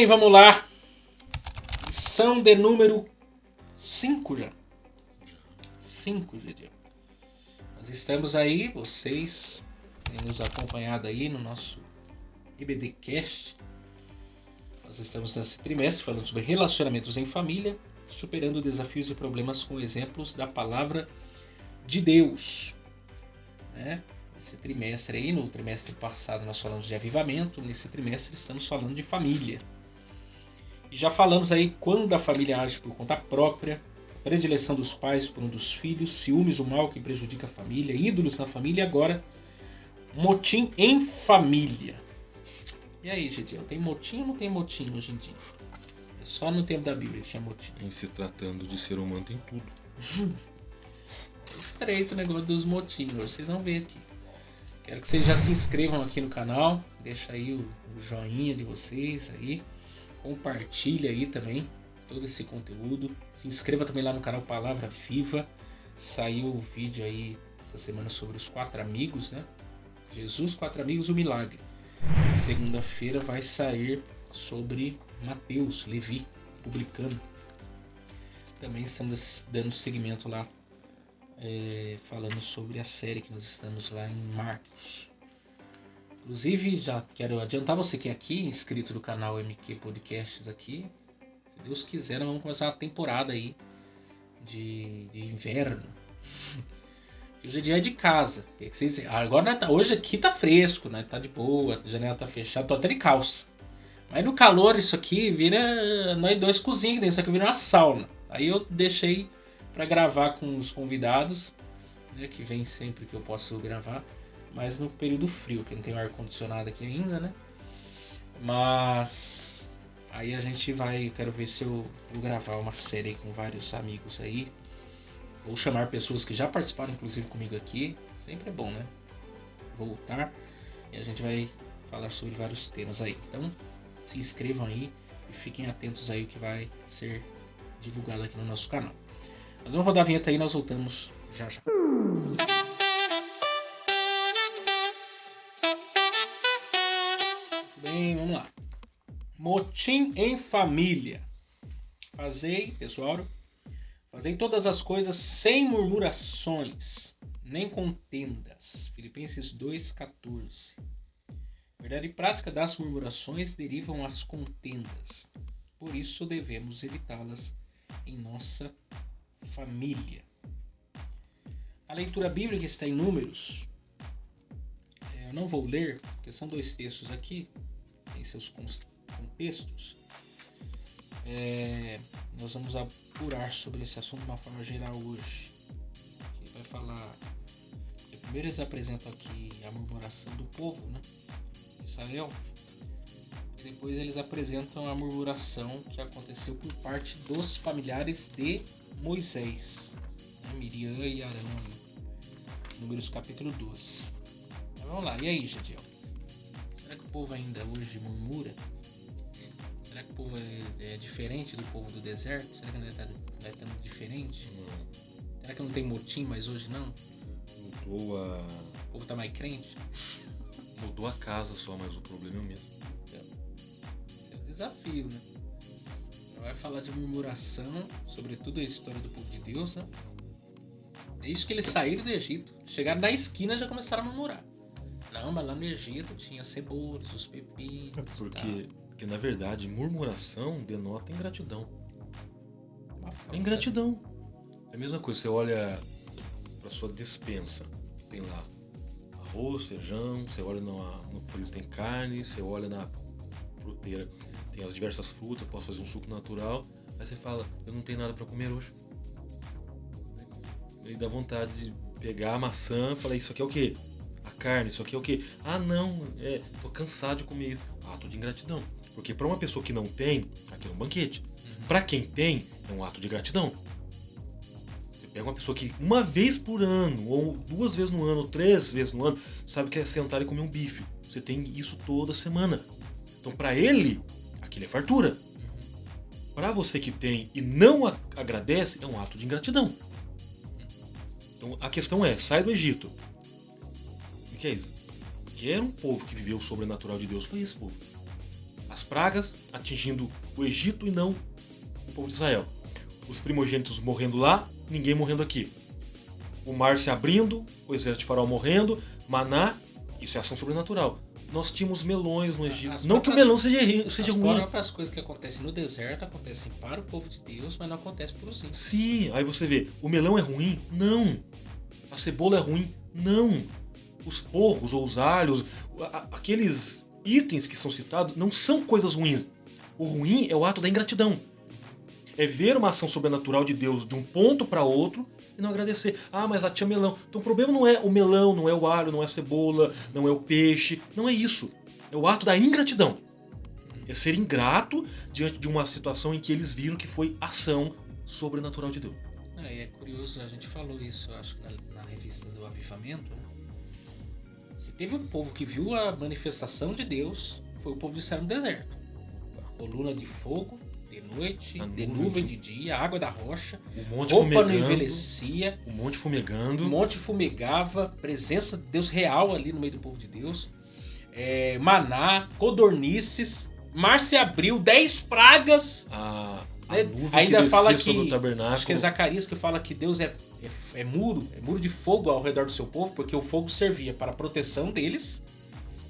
bem, vamos lá. Lição de número 5 já. 5, Gideão. Nós estamos aí, vocês têm nos acompanhado aí no nosso IBDcast. Nós estamos nesse trimestre falando sobre relacionamentos em família, superando desafios e problemas com exemplos da palavra de Deus. Né? Esse trimestre aí, no trimestre passado nós falamos de avivamento, nesse trimestre estamos falando de família. E já falamos aí quando a família age por conta própria, predileção dos pais por um dos filhos, ciúmes, o mal que prejudica a família, ídolos na família e agora motim em família. E aí, Gideão, tem motim ou não tem motim hoje em dia? É só no tempo da Bíblia que tinha motim. Em se tratando de ser humano tem tudo. É estreito o negócio dos motins, vocês vão ver aqui. Quero que vocês já se inscrevam aqui no canal, deixa aí o joinha de vocês aí, compartilha aí também todo esse conteúdo, se inscreva também lá no canal Palavra Viva, saiu o vídeo aí essa semana sobre os 4 amigos, né? Jesus, 4 amigos, o milagre. Segunda-feira vai sair sobre Mateus, Levi, publicano. Também estamos dando seguimento lá, falando sobre a série que nós estamos lá em Marcos. Inclusive, já quero adiantar você que é aqui, inscrito do canal MQ Podcasts aqui. Se Deus quiser, nós vamos começar uma temporada aí de inverno. Hoje é dia de casa. Agora hoje aqui tá fresco, né? Tá de boa, a janela tá fechada, tô até de calça. Mas no calor isso aqui vira. Nós dois cozinham, isso aqui vira uma sauna. Aí eu deixei pra gravar com os convidados, né? Que vem sempre que eu posso gravar. Mas no período frio, que não tem ar-condicionado aqui ainda, né? Mas aí a gente vai. Quero ver se eu vou gravar uma série aí com vários amigos aí. Vou chamar pessoas que já participaram, inclusive, comigo aqui. Sempre é bom, né? Voltar. E a gente vai falar sobre vários temas aí. Então, se inscrevam aí e fiquem atentos aí o que vai ser divulgado aqui no nosso canal. Nós vamos rodar a vinheta aí e nós voltamos já já. Muito bem, vamos lá. Motim em família. Fazei todas as coisas sem murmurações, nem contendas. Filipenses 2,14. Verdade e prática das murmurações derivam as contendas. Por isso devemos evitá-las em nossa família. A leitura bíblica está em Números. Eu não vou ler, porque são 2 textos aqui, tem seus contextos. Nós vamos apurar sobre esse assunto de uma forma geral hoje. Aqui vai falar. Primeiro eles apresentam aqui a murmuração do povo, né? Israel. E depois eles apresentam a murmuração que aconteceu por parte dos familiares de Moisés, né? Miriam e Arão. Números capítulo 12. Mas vamos lá, e aí, Jadiel? Será que o povo ainda hoje murmura? Será que o povo é diferente do povo do deserto? Será que não vai estar muito diferente? Será que não tem motim mais hoje não? O povo tá mais crente? Mudou a casa só, mas o problema é o mesmo. Então, esse é o desafio, né? Vai falar de murmuração, sobretudo a história do povo de Deus, né? Desde que eles saíram do Egito, chegaram na esquina e já começaram a murmurar. Não, mas lá no Egito tinha cebolas, os pepinos. Porque na verdade, murmuração denota ingratidão. É ingratidão. É a mesma coisa, você olha para sua despensa, tem lá arroz, feijão, você olha no freezer tem carne, você olha na fruteira, tem as diversas frutas, posso fazer um suco natural, aí você fala, eu não tenho nada para comer hoje. Aí dá vontade de pegar a maçã e falar, isso aqui é o quê? A carne, isso aqui é o quê? Ah não, tô cansado de comer isso. Ato de ingratidão. Porque para uma pessoa que não tem, aquilo é um banquete. Para quem tem, é um ato de gratidão. Você pega uma pessoa que uma vez por ano, ou 2 vezes no ano, ou 3 vezes no ano, sabe que é sentar e comer um bife. Você tem isso toda semana. Então para ele, aquilo é fartura. Para você que tem e não agradece, é um ato de ingratidão. Então a questão é, sai do Egito. O que é isso? Que era um povo que viveu o sobrenatural de Deus, foi esse povo. as pragas atingindo o Egito e não o povo de Israel. Os primogênitos morrendo lá, ninguém morrendo aqui. O mar se abrindo, o exército de Faraó morrendo, maná, isso é ação sobrenatural. Nós tínhamos melões no Egito. Não que o melão seja ruim. As próprias coisas que acontecem no deserto acontecem para o povo de Deus, mas não acontecem para os ímpios. Sim, aí você vê, o melão é ruim? Não. A cebola é ruim? Não. Os porros ou os alhos, aqueles itens que são citados, não são coisas ruins. O ruim é o ato da ingratidão. É ver uma ação sobrenatural de Deus de um ponto para outro e não agradecer. Ah, mas lá tinha melão. Então o problema não é o melão, não é o alho, não é a cebola, não é o peixe. Não é isso. É o ato da ingratidão. É ser ingrato diante de uma situação em que eles viram que foi ação sobrenatural de Deus. É curioso, a gente falou isso, eu acho, na revista do Avivamento, né? Se teve um povo que viu a manifestação de Deus, foi o povo de Israel no deserto. Coluna de fogo, de noite, de nuvem de dia, água da rocha, roupa não envelhecia, o monte fumegando, o monte fumegava, presença de Deus real ali no meio do povo de Deus, maná, codornices, mar se abriu, 10 pragas. A nuvem ainda que fala sobre o tabernáculo. Acho que é Zacarias que fala que Deus é muro de fogo ao redor do seu povo, porque o fogo servia para a proteção deles,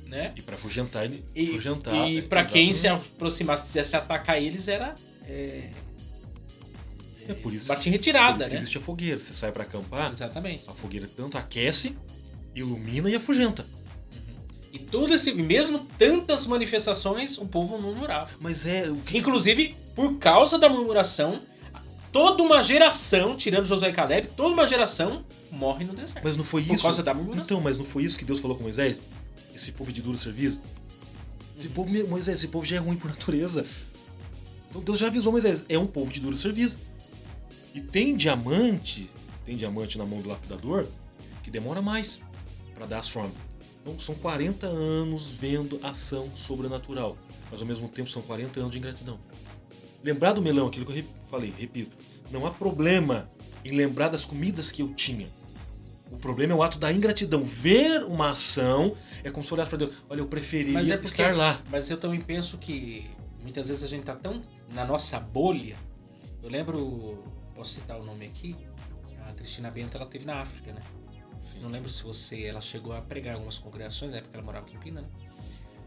né? E para afugentar. E para quem se aproximasse, quisesse atacar eles, era por isso batia em retirada, por isso né? Existe a fogueira, você sai para acampar. Exatamente. A fogueira tanto aquece, ilumina e afugenta. E mesmo tantas manifestações, o povo não murmurava. Mas inclusive, por causa da murmuração, toda uma geração, tirando Josué e Caleb, toda uma geração morre no deserto. Mas não foi por causa da murmuração. Então, mas não foi isso que Deus falou com Moisés? Esse povo de duro serviço? Esse povo, Moisés, esse povo já é ruim por natureza. Então Deus já avisou Moisés, é um povo de duro serviço. E tem diamante na mão do lapidador que demora mais para dar as formas. Então são 40 anos vendo ação sobrenatural, mas ao mesmo tempo são 40 anos de ingratidão. Lembrar do melão, aquilo que eu falei, repito, não há problema em lembrar das comidas que eu tinha. O problema é o ato da ingratidão. Ver uma ação é como se olhasse para Deus. Olha, eu preferiria estar lá. Mas eu também penso que muitas vezes a gente está tão na nossa bolha. Eu lembro, posso citar o nome aqui, a Cristina Bento, ela esteve na África, né? Sim. Não lembro se ela chegou a pregar em algumas congregações, na época que ela morava em Campinas, né?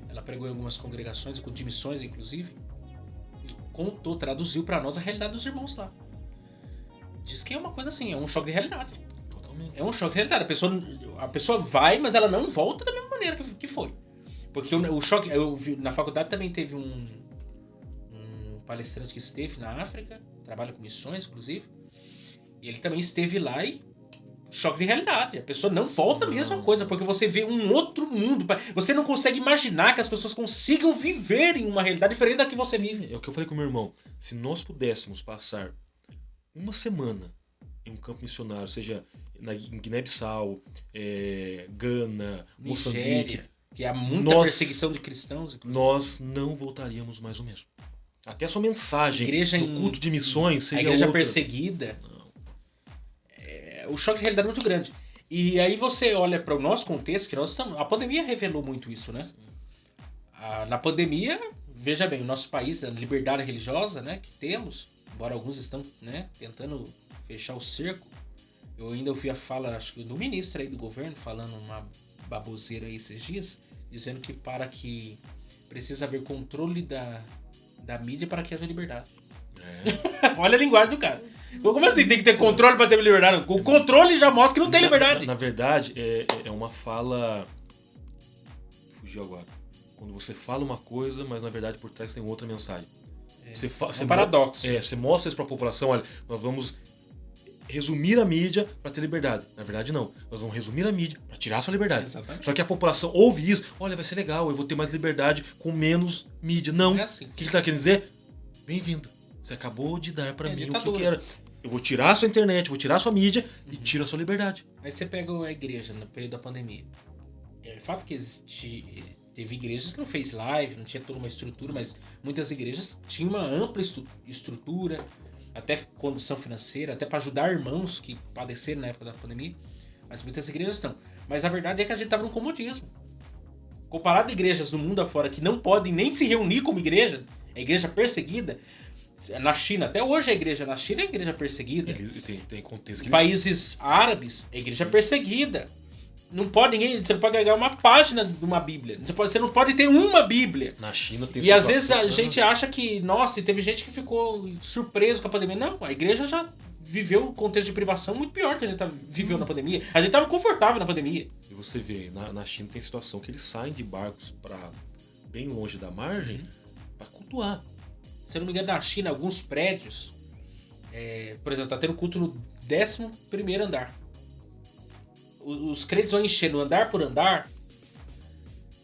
Ela pregou em algumas congregações, de missões inclusive, e traduziu para nós a realidade dos irmãos lá. Diz que é uma coisa assim, é um choque de realidade. Totalmente. É um choque de realidade. A pessoa vai, mas ela não volta da mesma maneira que foi. Porque o choque... Eu vi, na faculdade também teve um palestrante que esteve na África, trabalha com missões, inclusive. E ele também esteve lá e... choque de realidade. A pessoa não volta a mesma coisa, porque você vê um outro mundo. Você não consegue imaginar que as pessoas consigam viver em uma realidade diferente da que você vive. É o que eu falei com meu irmão. Se nós pudéssemos passar uma semana em um campo missionário, seja em Guiné-Bissau, Gana, Moçambique, que há muita perseguição de cristãos, inclusive. Nós não voltaríamos mais o mesmo. Até a sua mensagem do culto de missões seria a igreja outra. Perseguida. O choque de realidade é muito grande. E aí você olha para o nosso contexto, que nós estamos... A pandemia revelou muito isso, né? Na pandemia, veja bem, o nosso país, a liberdade religiosa, né, que temos, embora alguns estão, né, tentando fechar o cerco. Eu ainda ouvi a fala, acho que do ministro aí do governo, falando uma baboseira aí esses dias, dizendo que precisa haver controle da mídia para que haja liberdade. Olha a linguagem do cara. Como assim tem que ter controle para ter liberdade? O controle já mostra que não tem liberdade. Na verdade, é uma fala... Fugiu agora. Quando você fala uma coisa, mas na verdade por trás tem outra mensagem. É um paradoxo. Você mostra isso para a população, olha, nós vamos resumir a mídia para ter liberdade. Na verdade, não. Nós vamos resumir a mídia para tirar a sua liberdade. Exatamente. Só que a população ouve isso, olha, vai ser legal, eu vou ter mais liberdade com menos mídia. Não. É assim. O que ele está querendo dizer? Bem-vindo. Você acabou de dar para mim o que eu quero. Eu vou tirar a sua internet, vou tirar a sua mídia e tiro a sua liberdade. Aí você pega a igreja no período da pandemia. É fato que teve igrejas que não fez live, não tinha toda uma estrutura, mas muitas igrejas tinham uma ampla estrutura, até condição financeira, até para ajudar irmãos que padeceram na época da pandemia. Mas muitas igrejas estão. Mas a verdade é que a gente estava no comodismo. comparado a igrejas do mundo afora que não podem nem se reunir como igreja, é igreja perseguida. Na China, até hoje a igreja na China é igreja perseguida. Tem contexto que Países árabes, é igreja perseguida. Não pode ninguém, você não pode agregar uma página de uma Bíblia. Você não pode ter uma Bíblia. Na China tem E às vezes a gente acha que, nossa, teve gente que ficou surpreso com a pandemia. Não, a igreja já viveu um contexto de privação muito pior que a gente viveu na pandemia. A gente estava confortável na pandemia. E você vê, na China tem situação que eles saem de barcos para bem longe da margem para cultuar. Se eu não me engano, na China, alguns prédios, por exemplo, tá tendo culto no 11º andar. Os crentes vão enchendo andar por andar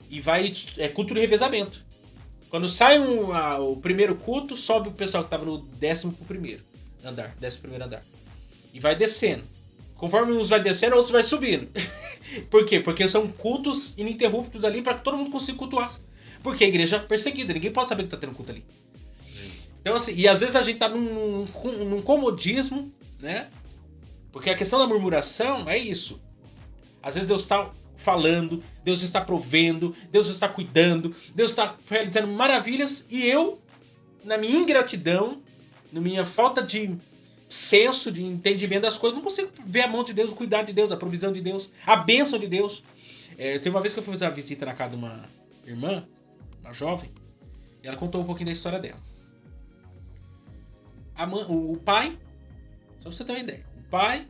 e vai culto de revezamento. Quando sai o primeiro culto, sobe o pessoal que estava no 11º andar. E vai descendo. Conforme uns vai descendo, outros vai subindo. Por quê? Porque são cultos ininterruptos ali para que todo mundo consiga cultuar. Porque a igreja é perseguida, ninguém pode saber que tá tendo culto ali. Então, assim, e às vezes a gente tá num comodismo, né? Porque a questão da murmuração é isso. Às vezes Deus está falando, Deus está provendo, Deus está cuidando, Deus está realizando maravilhas e eu, na minha ingratidão, na minha falta de senso, de entendimento das coisas, não consigo ver a mão de Deus, o cuidado de Deus, a provisão de Deus, a bênção de Deus. Teve uma vez que eu fui fazer uma visita na casa de uma irmã, uma jovem, e ela contou um pouquinho da história dela. O pai, só pra você ter uma ideia, o pai,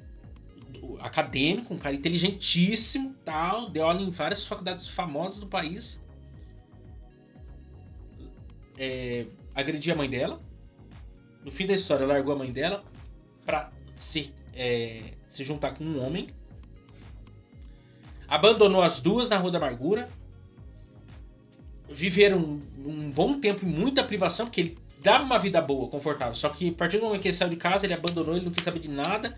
acadêmico, um cara inteligentíssimo, tal, deu aula em várias faculdades famosas do país, agredia a mãe dela, no fim da história largou a mãe dela pra se juntar com um homem, abandonou as duas na Rua da Amargura, viveram um bom tempo em muita privação, porque ele dava uma vida boa, confortável, só que a partir do momento que ele saiu de casa, ele abandonou, ele não quis saber de nada.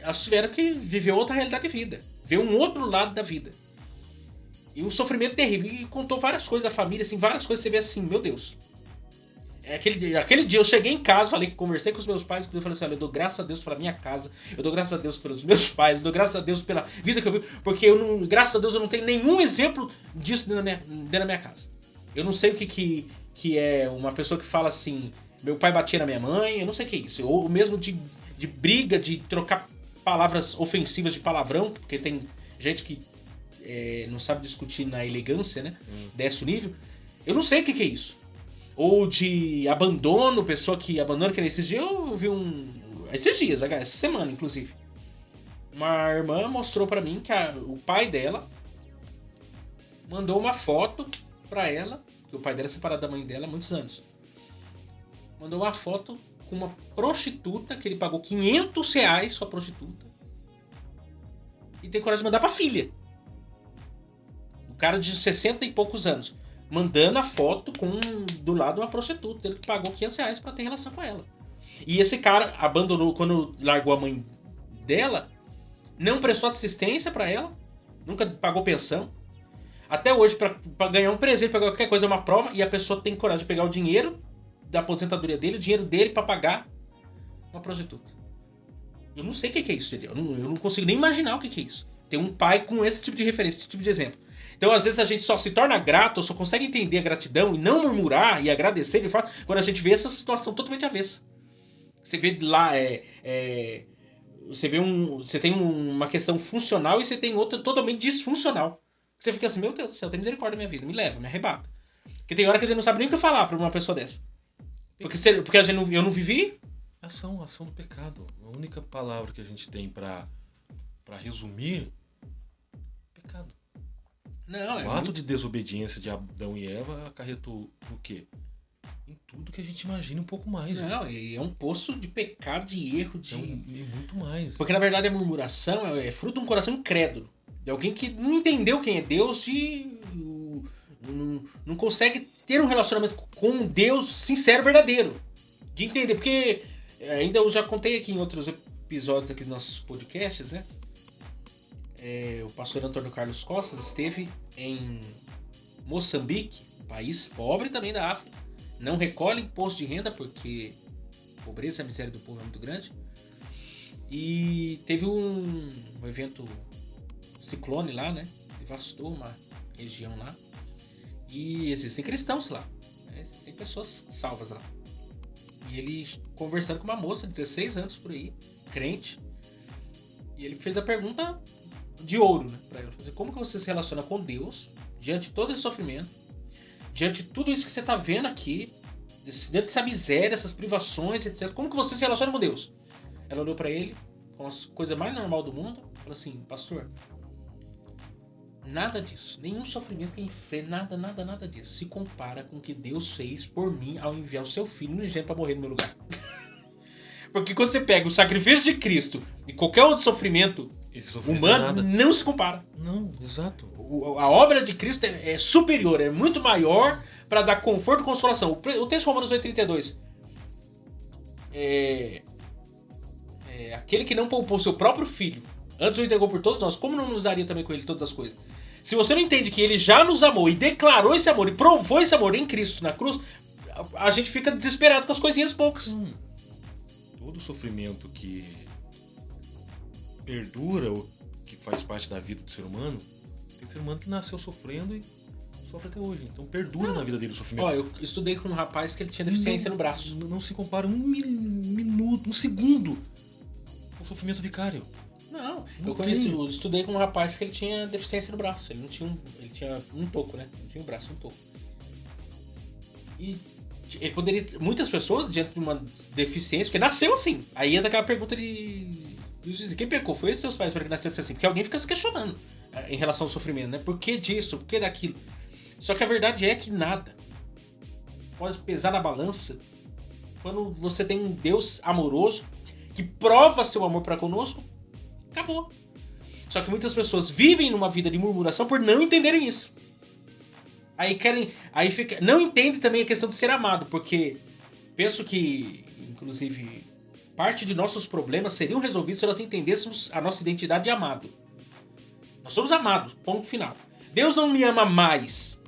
Elas tiveram que viver outra realidade de vida, ver um outro lado da vida. E um sofrimento terrível. E contou várias coisas da família, assim, várias coisas, você vê assim, meu Deus. Aquele dia eu cheguei em casa, conversei com os meus pais, eu falei assim, olha, eu dou graças a Deus pela minha casa, eu dou graças a Deus pelos meus pais, eu dou graças a Deus pela vida que eu vivo, porque graças a Deus eu não tenho nenhum exemplo disso dentro da minha casa. Eu não sei o que é uma pessoa que fala assim, meu pai batia na minha mãe, eu não sei o que é isso. Ou mesmo de briga, de trocar palavras ofensivas de palavrão, porque tem gente que não sabe discutir na elegância, né? Desce o nível. Eu não sei o que é isso. Ou de abandono, pessoa que abandona, que nesses dias eu vi esses dias, essa semana, inclusive. Uma irmã mostrou pra mim que o pai dela mandou uma foto pra ela, que o pai dela é separado da mãe dela há muitos anos. Mandou uma foto com uma prostituta, que ele pagou R$500 sua prostituta. E tem coragem de mandar pra filha. O cara de 60 e poucos anos. Mandando a foto do lado uma prostituta. Ele pagou R$500 pra ter relação com ela. E esse cara abandonou, quando largou a mãe dela, não prestou assistência pra ela. Nunca pagou pensão. Até hoje, pra ganhar um presente, pra qualquer coisa, é uma prova. E a pessoa tem coragem de pegar o dinheiro da aposentadoria dele, o dinheiro dele pra pagar uma prostituta. Eu não sei o que é isso, eu não consigo nem imaginar o que é isso. Ter um pai com esse tipo de referência, esse tipo de exemplo. Então, às vezes, a gente só se torna grato, ou só consegue entender a gratidão e não murmurar e agradecer de fato, quando a gente vê essa situação totalmente avessa. Você vê lá, você tem uma questão funcional e você tem outra totalmente disfuncional. Você fica assim, meu Deus do céu, tem misericórdia da minha vida, me leva, me arrebata. Porque tem hora que a gente não sabe nem o que falar pra uma pessoa dessa. Porque eu não vivi. Ação do pecado. A única palavra que a gente tem pra resumir, pecado. Não, o ato de desobediência de Adão e Eva acarretou no quê? Em tudo que a gente imagina um pouco mais. Não, e é um poço de pecado, de erro, de... muito mais. Porque, na verdade, a murmuração é fruto de um coração incrédulo. De alguém que não entendeu quem é Deus e não consegue ter um relacionamento com Deus sincero, verdadeiro. De entender, porque ainda eu já contei aqui em outros episódios aqui dos nossos podcasts, né? O pastor Antônio Carlos Costas esteve em Moçambique, um país pobre também da África. Não recolhe imposto de renda porque a pobreza e a miséria do povo é muito grande. E teve um evento ciclone lá, né? Devastou região lá. E existem cristãos lá. Né? Existem pessoas salvas lá. E ele conversando com uma moça de 16 anos por aí, crente. E ele fez a pergunta de ouro, né, pra ela. Como que você se relaciona com Deus diante de todo esse sofrimento? Diante de tudo isso que você tá vendo aqui, diante dessa miséria, essas privações, etc. Como que você se relaciona com Deus? Ela olhou pra ele, com a coisa mais normal do mundo, falou assim, pastor, nada disso, nenhum sofrimento que enfrenta, nada disso se compara com o que Deus fez por mim ao enviar o seu filho unigênito para morrer no meu lugar. Porque quando você pega o sacrifício de Cristo e qualquer outro sofrimento humano, não se compara. Não, exato. A obra de Cristo é superior, é muito maior para dar conforto e consolação. O texto de Romanos 8,32 aquele que não poupou seu próprio filho, antes o entregou por todos nós, como não nos daria também com ele todas as coisas? Se você não entende que ele já nos amou e declarou esse amor e provou esse amor em Cristo na cruz, a gente fica desesperado com as coisinhas poucas. Todo sofrimento que perdura ou que faz parte da vida do ser humano, tem ser humano que nasceu sofrendo e sofre até hoje. Então perdura na vida dele o sofrimento. Ó, eu estudei com um rapaz que ele tinha deficiência no braço. Não se compara um minuto, um segundo com o sofrimento vicário. Não, eu estudei com um rapaz que ele tinha deficiência no braço. Ele não tinha ele tinha um toco, né? Ele tinha um braço, um toco. E ele poderia. Muitas pessoas, diante de uma deficiência, porque nasceu assim. Aí entra aquela pergunta de quem pecou? Foi os seus pais para que nascesse assim? Porque alguém fica se questionando em relação ao sofrimento, né? Por que disso? Por que daquilo? Só que a verdade é que nada pode pesar na balança quando você tem um Deus amoroso que prova seu amor para conosco. Acabou. Só que muitas pessoas vivem numa vida de murmuração por não entenderem isso. Não entendem também a questão de ser amado, porque penso que, inclusive, parte de nossos problemas seriam resolvidos se nós entendêssemos a nossa identidade de amado. Nós somos amados, ponto final. Deus não me ama mais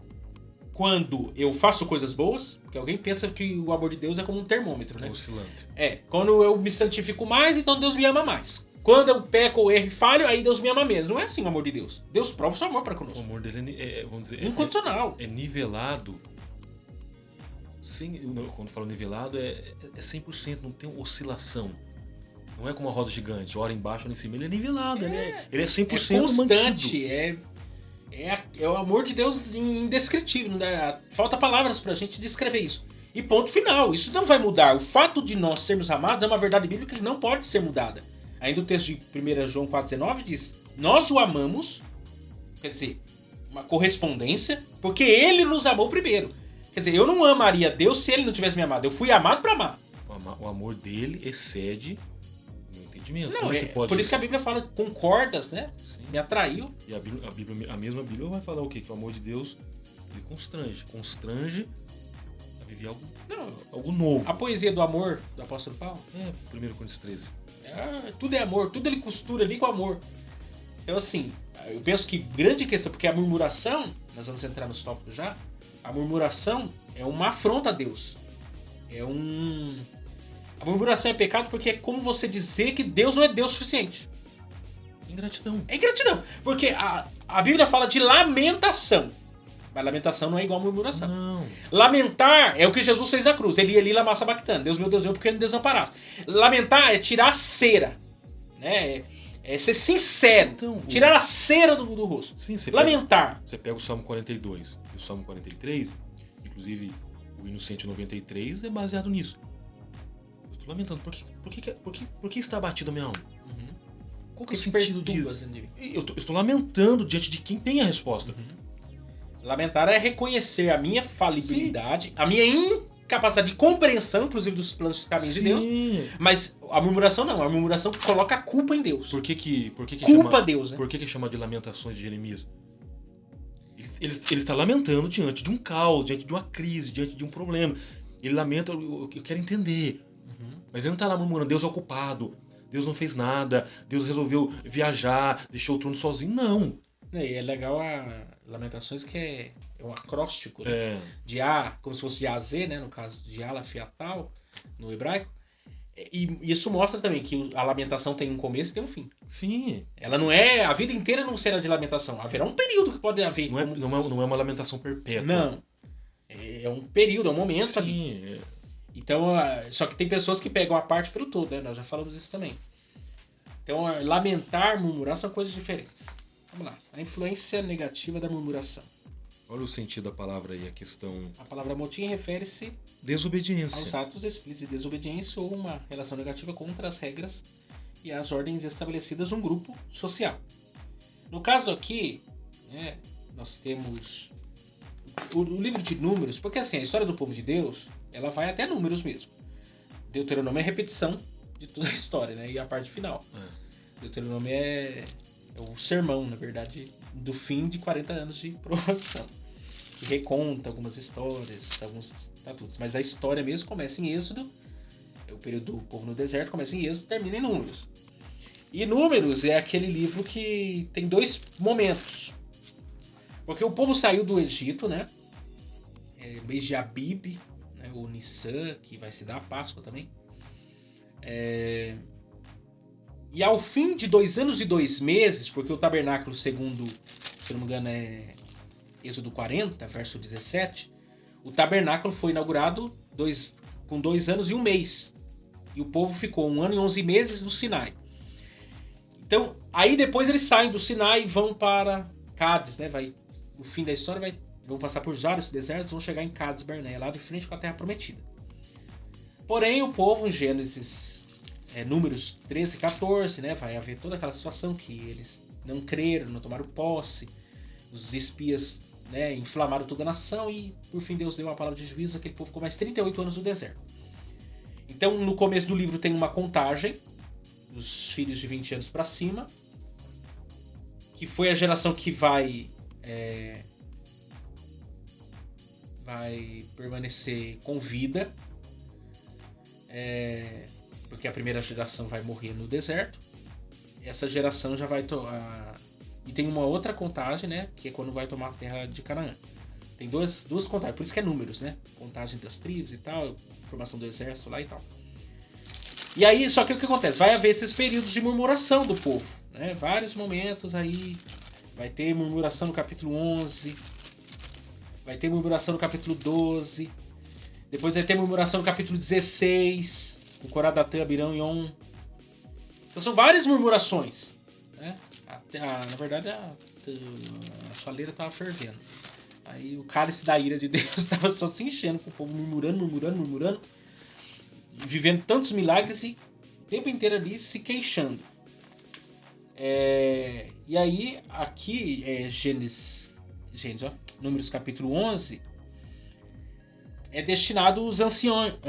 quando eu faço coisas boas, porque alguém pensa que o amor de Deus é como um termômetro, né? Oscilante. Quando eu me santifico mais, então Deus me ama mais. Quando eu peco ou erro e falho, aí Deus me ama menos. Não é assim o amor de Deus. Deus prova o seu amor para conosco. O amor dele vamos dizer, incondicional. É nivelado. Quando falo nivelado, é 100%, não tem oscilação. Não é como uma roda gigante, hora embaixo, hora em cima. Ele é nivelado, ele é 100% constante, mantido. É o amor de Deus indescritível. Né? Falta palavras pra gente descrever isso. E ponto final. Isso não vai mudar. O fato de nós sermos amados é uma verdade bíblica que não pode ser mudada. Ainda o texto de 1 João 4,19 diz: nós o amamos, quer dizer, uma correspondência, porque ele nos amou primeiro. Quer dizer, eu não amaria Deus se ele não tivesse me amado. Eu fui amado para amar. O amor dele excede o meu entendimento. Não, por isso que a Bíblia fala com cordas, né? Sim. Me atraiu. E a mesma Bíblia vai falar o quê? Que o amor de Deus ele constrange a viver algo novo. A poesia do amor do apóstolo Paulo? 1 Coríntios 13. Tudo é amor, tudo ele costura ali com amor. Então assim, eu penso que grande questão, porque a murmuração, nós vamos entrar nos tópicos já, a murmuração é uma afronta a Deus. A murmuração é pecado porque é como você dizer que Deus não é Deus suficiente. Ingratidão. É ingratidão, porque a Bíblia fala de lamentação. Mas lamentação não é igual a murmuração. Não. Lamentar é o que Jesus fez na cruz. Ele ia ali lama sabactano. Deus meu, porque me desamparaste. Lamentar é tirar a cera. Né? É ser sincero. Então, tirar a cera do rosto. Sim, lamentar. Você pega o Salmo 42 e o Salmo 43, inclusive o hino 193 é baseado nisso. Eu estou lamentando. Por que está abatido a minha alma? Qual que é o sentido disso? Eu estou lamentando diante de quem tem a resposta. Lamentar é reconhecer a minha falibilidade, sim, a minha incapacidade de compreensão, inclusive, dos planos e caminhos, sim, de Deus. Mas a murmuração não. A murmuração coloca a culpa em Deus. Por que culpa Deus, né? Por que é chamado de Lamentações de Jeremias? Ele está lamentando diante de um caos, diante de uma crise, diante de um problema. Ele lamenta, eu quero entender. Mas ele não está lá murmurando, Deus é o culpado, Deus não fez nada, Deus resolveu viajar, deixou o trono sozinho. Não. E é legal a Lamentações, que é um acróstico, né? De A, como se fosse de A a Z, né? No caso de Aleph e Tal, no hebraico. E isso mostra também que a lamentação tem um começo e tem um fim. Sim. Ela não é... A vida inteira não será de lamentação. Haverá um período que pode haver. Não é uma lamentação perpétua. Não. É um período, é um momento ali. Sim. Então, só que tem pessoas que pegam a parte pelo todo, né? Nós já falamos isso também. Então, lamentar, murmurar são coisas diferentes. Vamos lá. A influência negativa da murmuração. Olha o sentido da palavra aí, a questão... A palavra motim refere-se Desobediência. aos atos explícitos de desobediência ou uma relação negativa contra as regras e as ordens estabelecidas num grupo social. No caso aqui, né, nós temos o livro de Números, porque assim, a história do povo de Deus, ela vai até Números mesmo. Deuteronômio é repetição de toda a história, né, e a parte final. Deuteronômio é o sermão, na verdade, do fim de 40 anos de provação. Que reconta algumas histórias, alguns estatutos. Mas a história mesmo começa em Êxodo. O período do povo no deserto começa em Êxodo e termina em Números. E Números é aquele livro que tem dois momentos. Porque o povo saiu do Egito, né? Mês de Abib, né? O Nissan, que vai se dar a Páscoa também. E ao fim de 2 anos e 2 meses, porque o tabernáculo, segundo, se não me engano, é Êxodo 40, verso 17, o tabernáculo foi inaugurado com 2 anos e 1 mês. E o povo ficou 1 ano e 11 meses no Sinai. Então, aí depois eles saem do Sinai e vão para Cádiz, né? No fim da história, vão passar por vários desertos, vão chegar em Cádiz Barneia, lá de frente com a Terra Prometida. Porém, o povo, em Gênesis, Números 13 e 14, né? Vai haver toda aquela situação que eles não creram, não tomaram posse, os espias, né, inflamaram toda a nação e, por fim, Deus deu uma palavra de juízo. Aquele povo ficou mais 38 anos no deserto. Então, no começo do livro tem uma contagem dos filhos de 20 anos para cima, que foi a geração que vai permanecer com vida, porque a primeira geração vai morrer no deserto. Essa geração já vai... E tem uma outra contagem, né? Que é quando vai tomar a terra de Canaã. Tem duas contagens, por isso que é Números, né? Contagem das tribos e tal, formação do exército lá e tal. E aí, só que o que acontece? Vai haver esses períodos de murmuração do povo, né? Vários momentos aí. Vai ter murmuração no capítulo 11. Vai ter murmuração no capítulo 12. Depois vai ter murmuração no capítulo 16. Com Coradatã, Abirão e On. Então são várias murmurações, né? Na verdade, a chaleira estava fervendo. Aí o cálice da ira de Deus estava só se enchendo, com o povo murmurando, vivendo tantos milagres e o tempo inteiro ali se queixando. E aí, aqui, Gênesis, ó, Números capítulo 11, é destinado aos anciãos,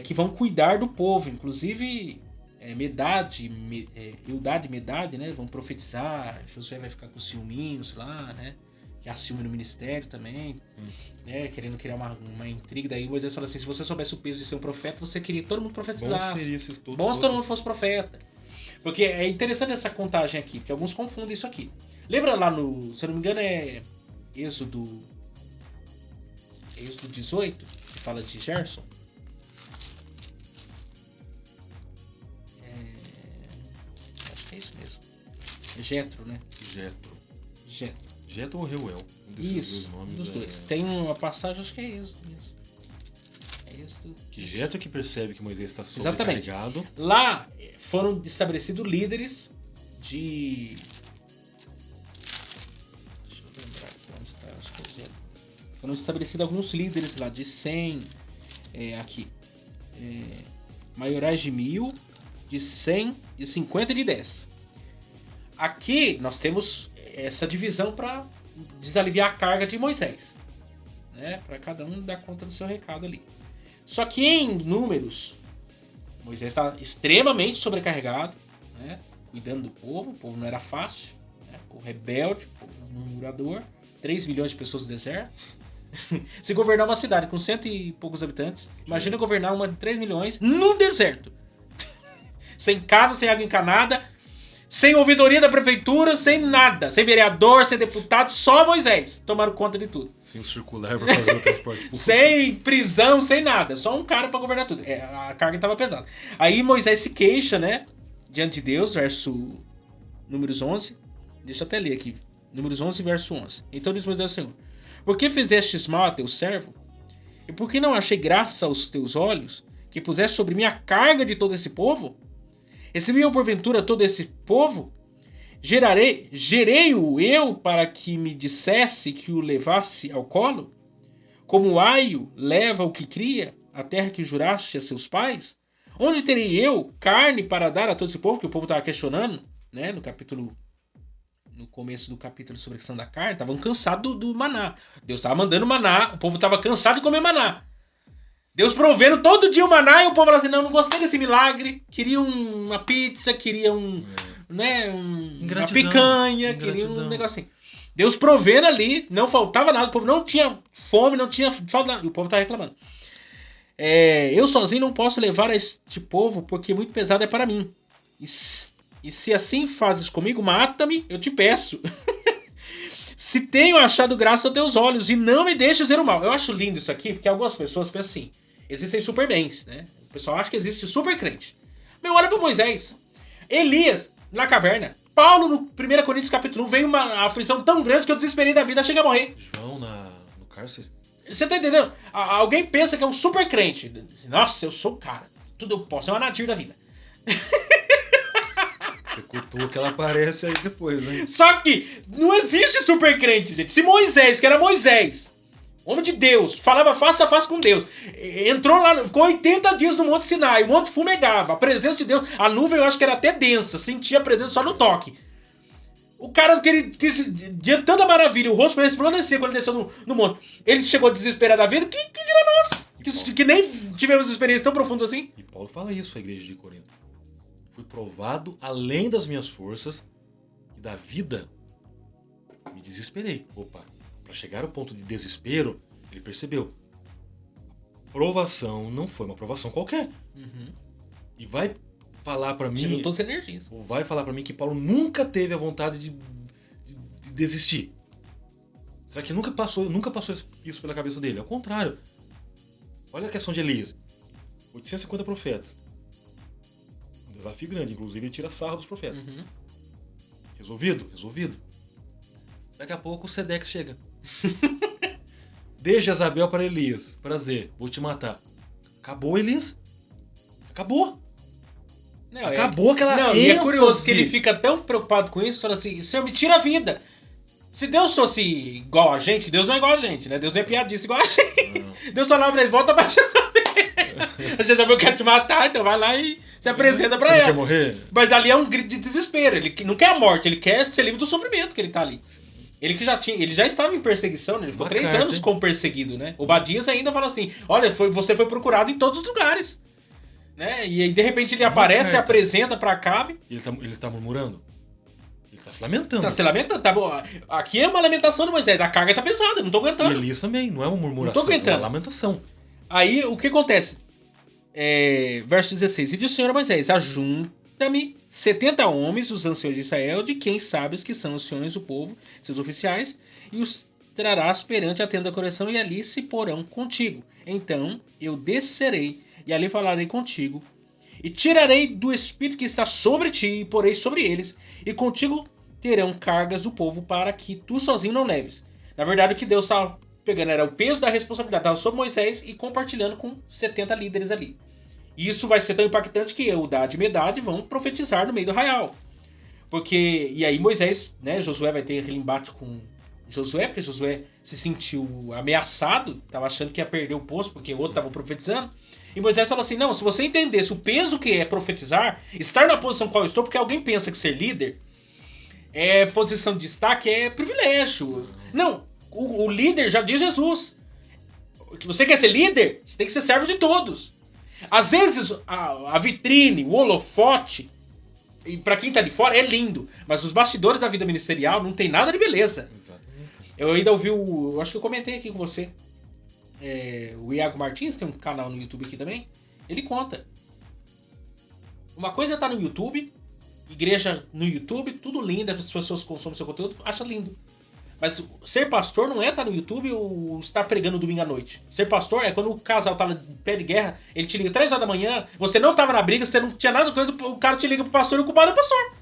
que vão cuidar do povo, inclusive... Eldade e Medade, né? Vão profetizar. Josué vai ficar com ciúminhos lá, né? Que há ciúme no ministério também, né? Querendo criar uma intriga. Daí Moisés fala assim: se você soubesse o peso de ser um profeta, você queria que todo mundo profetizasse. Bom se todo mundo fosse profeta. Porque é interessante essa contagem aqui, porque alguns confundem isso aqui. Lembra lá no, se eu não me engano, é Êxodo 18, que fala de Gerson? É isso mesmo. Jetro, né? Jetro ou Reuel? Isso, um dos dois. Tem uma passagem, acho que é isso mesmo. Que Jetro que percebe que Moisés está sobrecarregado. Exatamente. Lá foram estabelecidos líderes de... Deixa eu lembrar aqui onde está, acho que é Jetro. Foram estabelecidos alguns líderes lá de 100, maiorais de 1000, de 100, de 50 e de 10. Aqui nós temos essa divisão para desaliviar a carga de Moisés, né? Para cada um dar conta do seu recado ali. Só que em Números, Moisés está extremamente sobrecarregado, né? Cuidando do povo. O povo não era fácil, né? O povo rebelde, o povo murmurador, 3 milhões de pessoas no deserto. Se governar uma cidade com 100 e poucos habitantes, imagina governar uma de 3 milhões no deserto. Sem casa, sem água encanada, Sem ouvidoria da prefeitura, sem nada. Sem vereador, sem deputado, só Moisés. Tomaram conta de tudo. Sem o circular pra fazer o transporte público. Sem prisão, sem nada. Só um cara pra governar tudo. A carga estava pesada. Aí Moisés se queixa, né? Diante de Deus, verso números 11. Deixa eu até ler aqui. Números 11, verso 11. Então diz Moisés ao Senhor: por que fizestes mal a teu servo? E por que não achei graça aos teus olhos, que puseste sobre mim a carga de todo esse povo? Recebi eu porventura todo esse povo? Gerei-o eu para que me dissesse que o levasse ao colo? Como o aio leva o que cria, a terra que juraste a seus pais? Onde terei eu carne para dar a todo esse povo? Que o povo estava questionando, né? No começo do capítulo sobre a questão da carne, estavam cansados do maná. Deus estava mandando maná, o povo estava cansado de comer maná. Deus provendo todo dia o maná e o povo falava assim, não gostei desse milagre, queria uma pizza, queria uma picanha, queria um negocinho. Deus provendo ali, não faltava nada, o povo não tinha fome, não tinha falta nada, e o povo estava reclamando. Eu sozinho não posso levar a este povo, porque muito pesado é para mim. E se assim fazes comigo, mata-me, eu te peço. Se tenho achado graça a teus olhos, e não me deixes ver o mal. Eu acho lindo isso aqui, porque algumas pessoas pensam assim, existem super bens, né? O pessoal acha que existe super crente. Meu, olha para Moisés. Elias, na caverna. Paulo, no 1 Coríntios capítulo 1, veio uma aflição tão grande que eu desesperei da vida, chega a morrer. João no cárcere. Você tá entendendo? Alguém pensa que é um super crente. Nossa, eu sou o cara. Tudo eu posso. É uma nadir da vida. Você cultua que ela aparece aí depois, hein? Só que não existe super crente, gente. Se Moisés, que era Moisés, homem de Deus, falava face a face com Deus, entrou lá, ficou 80 dias no Monte Sinai, o monte fumegava, a presença de Deus, a nuvem eu acho que era até densa, sentia a presença só no toque. O cara que de tanta maravilha, o rosto resplandecia quando ele desceu no monte. Ele chegou desesperado da vida, que dirá nós? Que nem tivemos experiência tão profunda assim. E Paulo fala isso à igreja de Corinto. Fui provado além das minhas forças e da vida me desesperei. Opa, para chegar ao ponto de desespero, ele percebeu. Provação não foi uma provação qualquer. Uhum. E vai falar para mim... Tirou todas as energias. Vai falar para mim que Paulo nunca teve a vontade de desistir. Será que nunca passou isso pela cabeça dele? Ao contrário. Olha a questão de Elias. 850 profetas. Um desafio grande. Inclusive, ele tira sarro dos profetas. Uhum. Resolvido. Daqui a pouco o Sedex chega. Dê Jezabel para Elias. Prazer, vou te matar. Acabou, Elias. Acabou. Acabou aquela ênfase. E é curioso que ele fica tão preocupado com isso, fala assim, Senhor, me tira a vida. Se Deus fosse igual a gente, Deus não é igual a gente, né? Deus não é piadista igual a gente. Não. Deus falava pra ele, volta pra Jezabel. A Jezabel quer te matar, então vai lá e se apresenta pra ela. Você quer morrer? Mas ali é um grito de desespero. Ele não quer a morte, ele quer ser livre do sofrimento que ele tá ali. Ele já estava em perseguição, né? Ele ficou 3 anos como perseguido, né? O Badias ainda fala assim, olha, você foi procurado em todos os lugares. Né? E aí, de repente, ele aparece, se apresenta pra Acabe. Ele tá murmurando? Ele tá se lamentando. Tá se lamentando. Tá bom. Aqui é uma lamentação do Moisés. A carga tá pesada, eu não tô aguentando. E Elias também, não é uma murmuração, não tô aguentando. É uma lamentação. Aí, o que acontece? Verso 16. E disse o Senhor a Moisés, ajunta-me 70 homens, os anciões de Israel, de quem sabes que são anciões do povo, seus oficiais, e os trarás perante a tenda da correção, e ali se porão contigo. Então, eu descerei, e ali falarei contigo, e tirarei do espírito que está sobre ti, e porei sobre eles, e contigo terão cargas do povo, para que tu sozinho não leves. Na verdade, o que Deus estava pegando era o peso da responsabilidade, estava sobre Moisés, e compartilhando com 70 líderes ali. E isso vai ser tão impactante que Eldad e Medad vão profetizar no meio do arraial. E aí Moisés, né, Josué vai ter aquele embate com Josué, porque Josué se sentiu ameaçado, estava achando que ia perder o posto, porque o outro estava profetizando. E Moisés falou assim, não, se você entendesse o peso que é profetizar, estar na posição qual eu estou, porque alguém pensa que ser líder é posição de destaque, é privilégio. Não, o líder, já diz Jesus, que você quer ser líder, você tem que ser servo de todos. Às vezes a vitrine, o holofote, e pra quem tá de fora é lindo, mas os bastidores da vida ministerial não tem nada de beleza. Exatamente. Eu ainda ouvi eu acho que eu comentei aqui com você, o Iago Martins tem um canal no YouTube aqui também. Ele conta. Uma coisa é estar no YouTube igreja no YouTube, tudo lindo, as pessoas consomem seu conteúdo, acha lindo. Mas ser pastor não é estar no YouTube ou estar pregando domingo à noite. Ser pastor é quando o casal tá em pé de guerra, ele te liga 3 horas da manhã, você não tava na briga, você não tinha nada com coisa, o cara te liga pro pastor e o culpado é o pastor.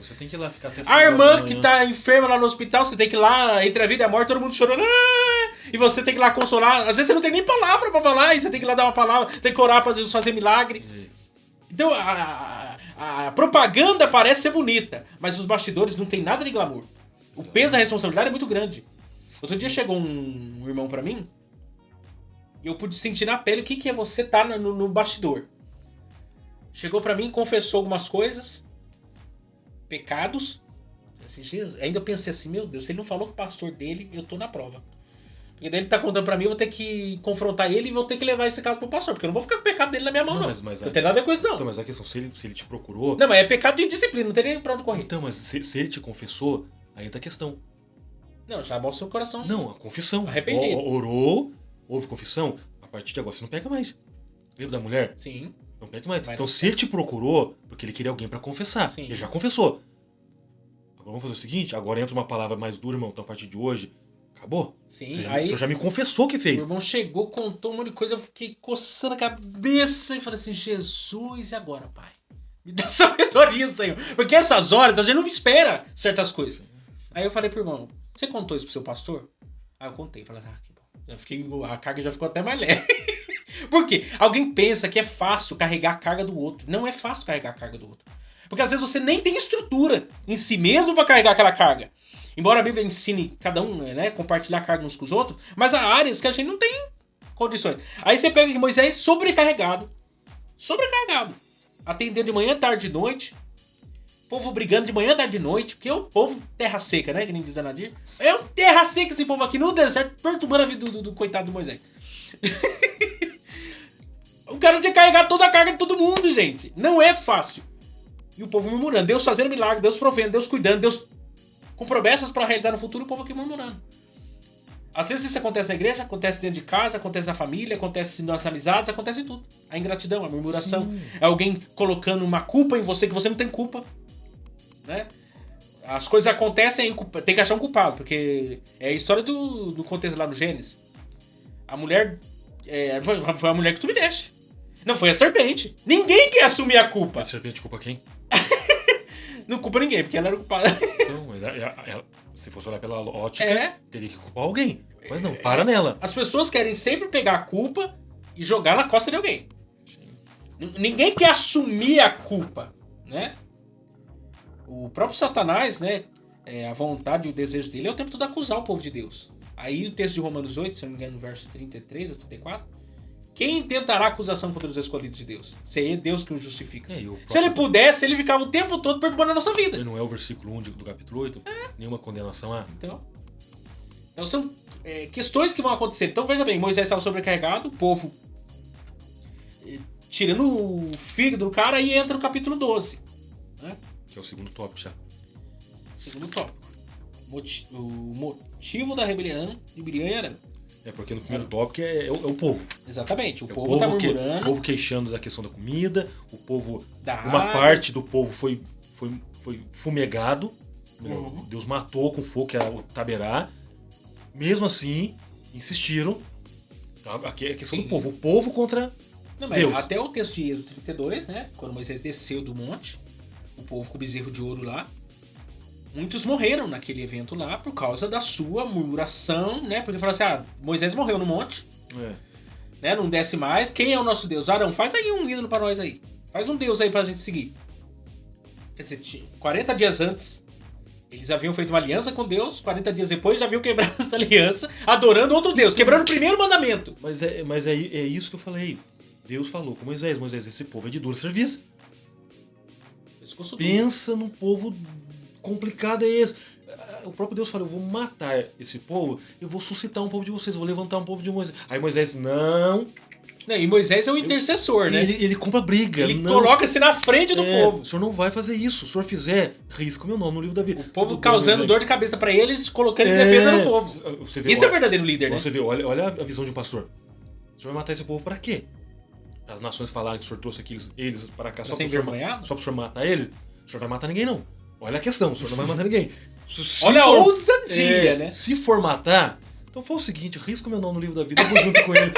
Você tem que ir lá ficar até A irmã que tá enferma lá no hospital, você tem que ir lá, entre a vida e a morte, todo mundo chorando. E você tem que ir lá consolar. Às vezes você não tem nem palavra pra falar, e você tem que ir lá dar uma palavra, tem que orar pra Deus fazer milagre. Então a propaganda parece ser bonita, mas os bastidores não tem nada de glamour. O peso da responsabilidade é muito grande. Outro dia chegou um irmão pra mim e eu pude sentir na pele o que é você estar no bastidor. Chegou pra mim, confessou algumas coisas, pecados. Assim, Jesus, ainda eu pensei assim, meu Deus, se ele não falou com o pastor dele, eu tô na prova. Porque daí ele tá contando pra mim, eu vou ter que confrontar ele e vou ter que levar esse caso pro pastor, porque eu não vou ficar com o pecado dele na minha mão, não. Mas não tem nada a ver com isso, não. Então, mas a questão, se ele te procurou... Não, mas é pecado de indisciplina, não tem nem pra onde correr. Então, mas se ele te confessou, aí entra a questão. Não, já mostra o coração. Não, a confissão. Arrependido. Orou, houve confissão, a partir de agora você não pega mais. Lembra da mulher? Sim. Não pega mais. Vai então, não. se ele te procurou, porque ele queria alguém pra confessar, Sim. ele já confessou. Agora vamos fazer o seguinte, agora entra uma palavra mais dura, irmão, então a partir de hoje, acabou. Sim, Você já me confessou que o fez. irmão chegou, contou um monte de coisa, eu fiquei coçando a cabeça e falei assim, Jesus, e agora, pai? Me dá sabedoria, Senhor. Porque essas horas a gente não espera certas coisas. Aí eu falei pro irmão, você contou isso pro seu pastor? Aí eu contei, falei, que bom. A carga já ficou até mais leve. Por quê? Alguém pensa que é fácil carregar a carga do outro. Não é fácil carregar a carga do outro. Porque às vezes você nem tem estrutura em si mesmo para carregar aquela carga. Embora a Bíblia ensine cada um, né, compartilhar a carga uns com os outros, mas há áreas que a gente não tem condições. Aí você pega Moisés sobrecarregado, atendendo de manhã, tarde e noite, povo brigando de manhã, tarde e noite, porque é o povo terra seca, né, que nem diz a Nadir. É o terra seca esse povo aqui no deserto, perturbando a vida do coitado do Moisés. O cara tinha que carregar toda a carga de todo mundo, gente. Não é fácil. E o povo murmurando, Deus fazendo milagre, Deus provendo, Deus cuidando, Deus com promessas para realizar no futuro, o povo aqui murmurando. Às vezes isso acontece na igreja, acontece dentro de casa, acontece na família, acontece nas amizades, acontece em tudo. A ingratidão, a murmuração. Sim. É alguém colocando uma culpa em você que você não tem culpa. Né? As coisas acontecem, tem que achar um culpado, porque é a história do contexto lá no Gênesis. A mulher, foi a mulher que tu me deixa. Não, foi a serpente. Ninguém quer assumir a culpa. A serpente culpa quem? Não culpa ninguém, porque ela era culpada. Então, ela, se fosse olhar pela ótica, teria que culpar alguém. Mas não, para nela. As pessoas querem sempre pegar a culpa e jogar na costa de alguém. Sim. Ninguém quer assumir a culpa, né? O próprio Satanás, né? A vontade e o desejo dele é o tempo todo acusar o povo de Deus. Aí o texto de Romanos 8, se não me engano, no verso 33 ou 34... Quem tentará acusação contra os escolhidos de Deus? Se é Deus que o justifica. Se ele pudesse, ele ficava o tempo todo perturbando a nossa vida. Não é o versículo 1 do capítulo 8? Nenhuma condenação há. Então são questões que vão acontecer. Então veja bem, Moisés estava sobrecarregado, o povo tirando o fígado do cara e entra no capítulo 12. Né? Que é o segundo tópico já. Segundo tópico. O motivo da rebelião de Miriam e Arão. Porque no primeiro tópico é o povo. Exatamente, o povo tá murmurando. O povo queixando da questão da comida, o povo. Uma parte do povo foi fumegado. Uhum. Deus matou com fogo, que era o Taberá. Mesmo assim, insistiram. Aqui é a questão do povo. O povo contra Deus. Até o texto de Êxodo 32, né? Quando Moisés desceu do monte, o povo com o bezerro de ouro lá. Muitos morreram naquele evento lá por causa da sua murmuração, né? Porque falaram assim, Moisés morreu no monte, né? Não desce mais. Quem é o nosso Deus? Arão, faz aí um ídolo para nós aí. Faz um Deus aí pra gente seguir. Quer dizer, 40 dias antes, eles haviam feito uma aliança com Deus, 40 dias depois já haviam quebrado essa aliança, adorando outro Deus, quebrando o primeiro mandamento. Mas é isso que eu falei. Deus falou com Moisés, esse povo é de duro serviço. Pensa num povo complicado é esse. O próprio Deus fala, eu vou matar esse povo, eu vou suscitar um povo de vocês, eu vou levantar um povo de Moisés. Aí Moisés, não. E Moisés é o intercessor, né? Ele compra briga. Ele coloca-se na frente do povo. O senhor não vai fazer isso. Se o senhor fizer, risca o meu nome no livro da vida. O povo causando dor de cabeça pra eles, colocando em defesa do povo. Isso é verdadeiro líder, né? Você vê, olha a visão de um pastor. O senhor vai matar esse povo pra quê? as nações falarem que o senhor trouxe eles para cá Tá só sem pro senhor vergonhado? só pro senhor matar ele, o senhor vai matar ninguém não. Olha a questão, o senhor não vai matar ninguém. Se Olha a for- ousadia, né? Se for matar, então foi o seguinte, risco meu nome no livro da vida, eu vou junto com ele.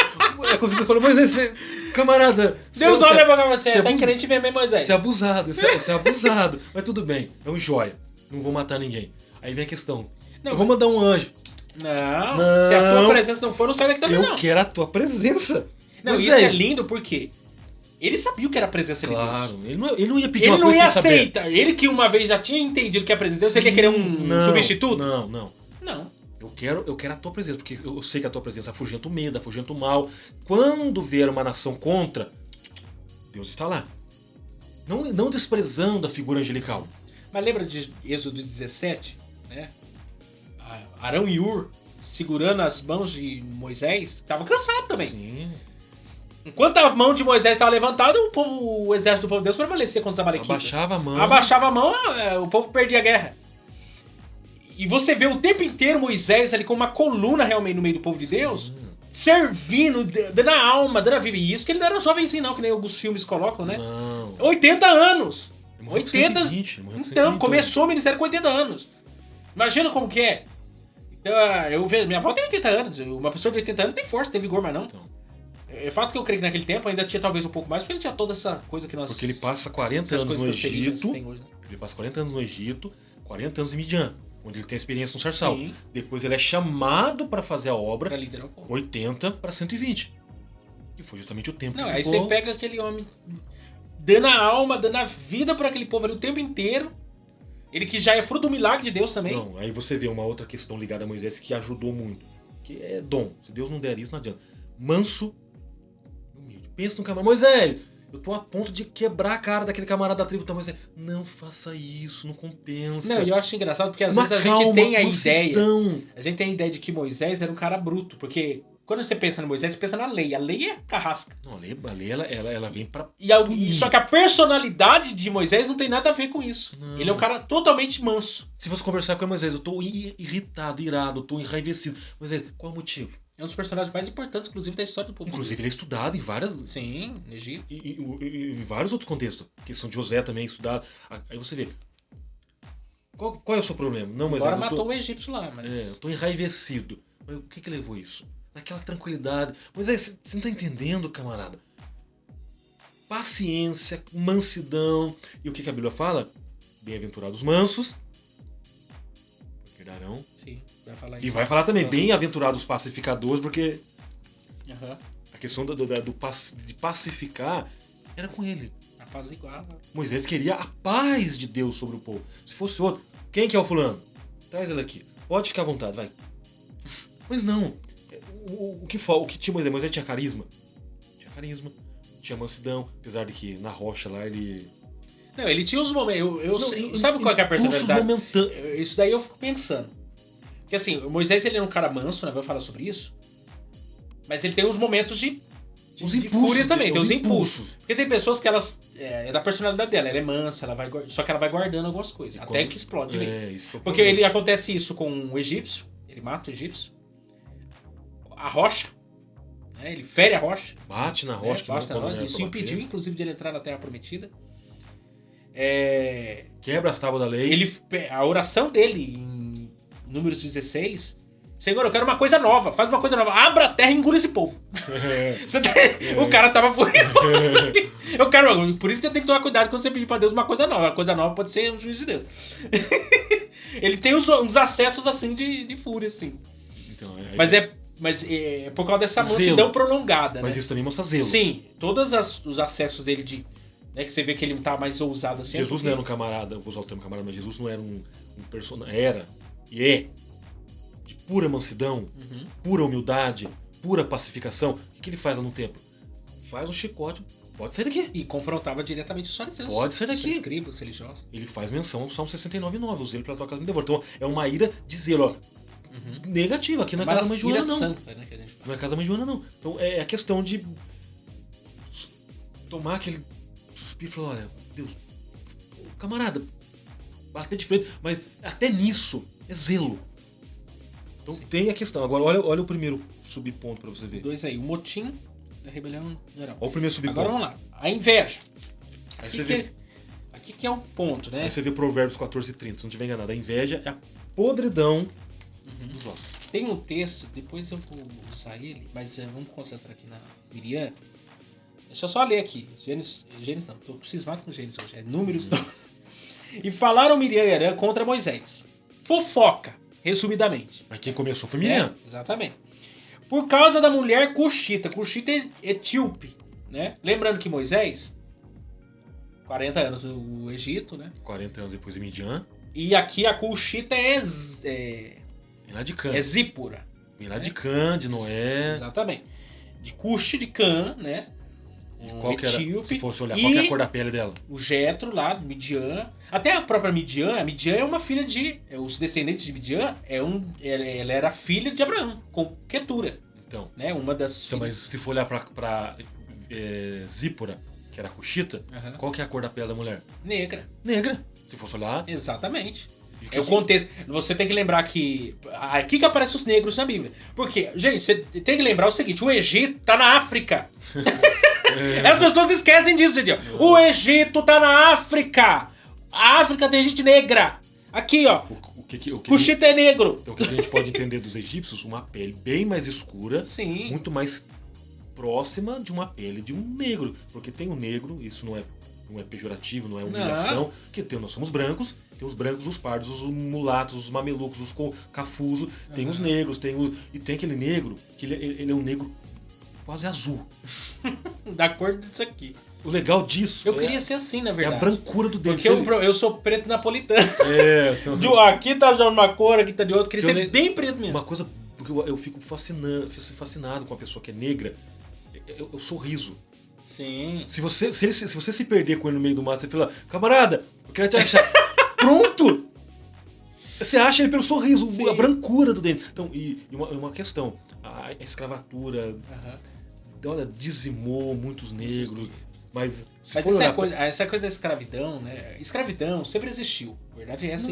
É como você falou, mas esse camarada... Deus não olha pra você, você é você é crente mesmo, hein, Moisés? Você é abusado, você é abusado. Mas tudo bem, é um joia. Não vou matar ninguém. Aí vem a questão. Não, eu vou mandar um anjo. Não, se a tua presença não for, não sai daqui também, Eu não. quero a tua presença. Não, Mas isso é lindo porque ele sabia o que era a presença de Claro, Deus. ele não ia pedir Ele uma não coisa ia sem saber. aceitar. Ele que uma vez já tinha entendido que a presença de Deus, ele ia querer um substituto? Não. Não. Eu quero a tua presença, porque eu sei que a tua presença afugenta o medo, afugenta o mal. Quando vier uma nação contra, Deus está lá. Não desprezando a figura angelical. Mas lembra de Êxodo 17, né? Arão e Ur segurando as mãos de Moisés, estavam cansados também. Sim. Enquanto a mão de Moisés estava levantada, o exército do povo de Deus prevalecia contra os amalequitas. Abaixava a mão. Abaixava a mão, o povo perdia a guerra. E você vê o tempo inteiro Moisés ali com uma coluna realmente no meio do povo de Deus, Sim. servindo, dando a alma, dando a vida. E isso que ele não era jovenzinho não, que nem alguns filmes colocam, né? Não. 80 anos! Ele morreu com 80. 120, ele morreu com Então, 130. começou o ministério com 80 anos. Imagina como que é. Então, eu vejo, minha avó tem 80 anos. Uma pessoa de 80 anos não tem força, tem vigor, mas não. Então, É fato que eu creio que naquele tempo ainda tinha talvez um pouco mais, porque ele tinha toda essa coisa que nós... porque ele passa 40 essas anos no coisas cancerígenas que Egito. tem hoje, né? Ele passa 40 anos no Egito, 40 anos em Midian, onde ele tem experiência no Sarsal. Sim, Depois ele é chamado para fazer a obra, pra liderar o povo. 80 para 120. Que foi justamente o tempo Não, que aí ficou... você pega aquele homem dando a alma, dando a vida para aquele povo ali o tempo inteiro. Ele que já é fruto do milagre de Deus também. Não, aí você vê uma outra questão ligada a Moisés que ajudou muito. Que é dom. Se Deus não der isso, não adianta. Manso, humilde. Pensa no camarada. Moisés, eu tô a ponto de quebrar a cara daquele camarada da tribo. Então, Moisés, não faça isso, não compensa. Não, e eu acho engraçado porque às Uma vezes a calma, gente tem a mansidão. ideia. A gente tem a ideia de que Moisés era um cara bruto. Porque quando você pensa no Moisés, você pensa na lei. A lei é carrasca. Não, a lei ela vem pra... Só que a personalidade de Moisés não tem nada a ver com isso. Não. Ele é um cara totalmente manso. Se você conversar com ele, Moisés, eu tô irritado, irado, eu tô enraivecido. Moisés, qual é o motivo? É um dos personagens mais importantes, inclusive, da história do povo. Inclusive, ele é estudado em várias... Sim, no Egito. Em vários outros contextos. A questão de José também estudado. Aí você vê. Qual é o seu problema? Não, Moisés, Agora eu tô, matou o egípcio lá, mas... eu tô enraivecido. Mas o que levou isso? Naquela tranquilidade. Moisés, você não tá entendendo, camarada? Paciência, mansidão. E o que a Bíblia fala? Bem-aventurados mansos, porque herdarão. Sim, vai falar E isso. vai falar também, bem-aventurados pacificadores, porque Aham. a questão de pacificar era com ele. Apaziguava. Moisés queria a paz de Deus sobre o povo. Se fosse outro, quem que é o fulano? Traz ele aqui. Pode ficar à vontade, vai. Mas não. O que tinha Moisés? Moisés tinha carisma. Tinha carisma. Tinha mansidão. Apesar de que na rocha lá ele... Não, ele tinha uns momentos. Não, Sabe qual que é a impulsos personalidade? momentâneos. Isso daí eu fico pensando. Porque assim, o Moisés ele é um cara manso, né? Vai falar sobre isso. Mas ele tem uns momentos de Os de impulsos fúria também, dele, tem os os impulsos. Porque tem pessoas que elas. É da personalidade dela, ela é mansa, só que ela vai guardando algumas coisas. Até quando- que explode de vez. Isso que é o Porque problema. acontece isso com o egípcio, ele mata o egípcio. A rocha, né? Ele fere a rocha. Bate na rocha, que bate não na quando rocha. era Isso pra impediu, bater. inclusive, de ele entrar na Terra Prometida. Quebra as tábuas da lei. A oração dele em Números 16. Senhor, eu quero uma coisa nova, faz uma coisa nova, abra a terra e engula esse povo. O cara tava furioso. Por isso que você tem que tomar cuidado quando você pedir pra Deus uma coisa nova. A coisa nova pode ser um juiz de Deus. Ele tem uns acessos assim de fúria, assim. Então, Mas é por causa dessa Zelo. mansidão prolongada, Mas né? isso também mostra zelo. Sim, todos os acessos dele de. Né, que você vê que ele tá mais ousado assim. Jesus não era um camarada, vou usar o termo camarada, mas Jesus não era um personagem. Era e é de pura mansidão, Uhum. pura humildade, pura pacificação. O que ele faz lá no templo? Faz um chicote, pode sair daqui. E confrontava diretamente os fariseus. Pode sair daqui. Os escribas, os religiosos. Ele faz menção ao Salmo 69,9, o zelo pela tua casa me devora. Então é uma ira de zelo, ó, negativa. Aqui na casa da mãe Joana não. Santa, né, que a gente fala. Não é casa da mãe Joana não. Então é a questão de tomar aquele suspiro e falar, olha, Deus, camarada, bater de frente, mas até nisso é zelo. Então Sim. tem a questão. Agora olha o primeiro subponto pra você ver. Dois aí, o motim da rebelião geral. Olha o primeiro subponto. Agora vamos lá. A inveja. Aí você vê... Aqui que é o ponto, né? Aí você vê Provérbios 14:30, se não tiver enganado. A inveja é a podridão dos ossos. Tem um texto, depois eu vou usar ele, mas vamos concentrar aqui na Miriam. Deixa eu só ler aqui. Gênesis não, tô cismado com Gênesis hoje. É Números 2. E falaram Miriam e Arã contra Moisés. Fofoca, resumidamente. Mas quem começou foi Miriam. Exatamente. Por causa da mulher Cuxita. Cuxita é etíope, né? Lembrando que Moisés, 40 anos no Egito, né? 40 anos depois de Midian. E aqui a Cuxita é Vem lá de Cã. é Zípora. Vem lá de Cã, de Noé. Exatamente. De Cuxi, de Cã, né? Qual que era, etíope, se fosse olhar, e qual que é a cor da pele dela? o Jetro lá, Midian. Até a própria Midian, a Midian é uma filha de... Os descendentes de Midian, ela era filha de Abraão, com Quetura. Então, Né? Uma das então mas filhas. se for olhar pra Zípora, que era a Cuxita, Aham. qual que é a cor da pele da mulher? Negra. Negra. Se fosse olhar... Exatamente. que É o contexto. Você tem que lembrar que... Aqui que aparecem os negros na Bíblia. Porque, gente, você tem que lembrar o seguinte. O Egito tá na África. As pessoas esquecem disso, gente. O Egito tá na África. A África tem gente negra. Aqui, ó. Cuxita é negro. Então o que a gente pode entender dos egípcios? Uma pele bem mais escura. Sim. Muito mais próxima de uma pele de um negro. Porque tem o negro, isso não é pejorativo, não é humilhação. Que nós somos brancos. Tem os brancos, os pardos, os mulatos, os mamelucos, os cafusos. Tem os negros, e tem aquele negro que ele é um negro quase azul. Da cor disso aqui. O legal disso Eu queria ser assim, na verdade. É a brancura do dente. Porque eu sou preto napolitano. É. Aqui tá de uma cor, aqui tá de outra. Queria ser bem preto mesmo. Uma coisa, porque eu fico fascinado com a pessoa que é negra. Eu sorriso. Sim. Se você se perder com ele no meio do mato, você fala, camarada, eu quero te achar. Pronto! Você acha ele pelo sorriso, Sim. a brancura do dente. Então, e uma questão, a escravatura, olha, dizimou muitos negros, mas essa coisa da escravidão, né? Escravidão sempre existiu. A verdade é essa.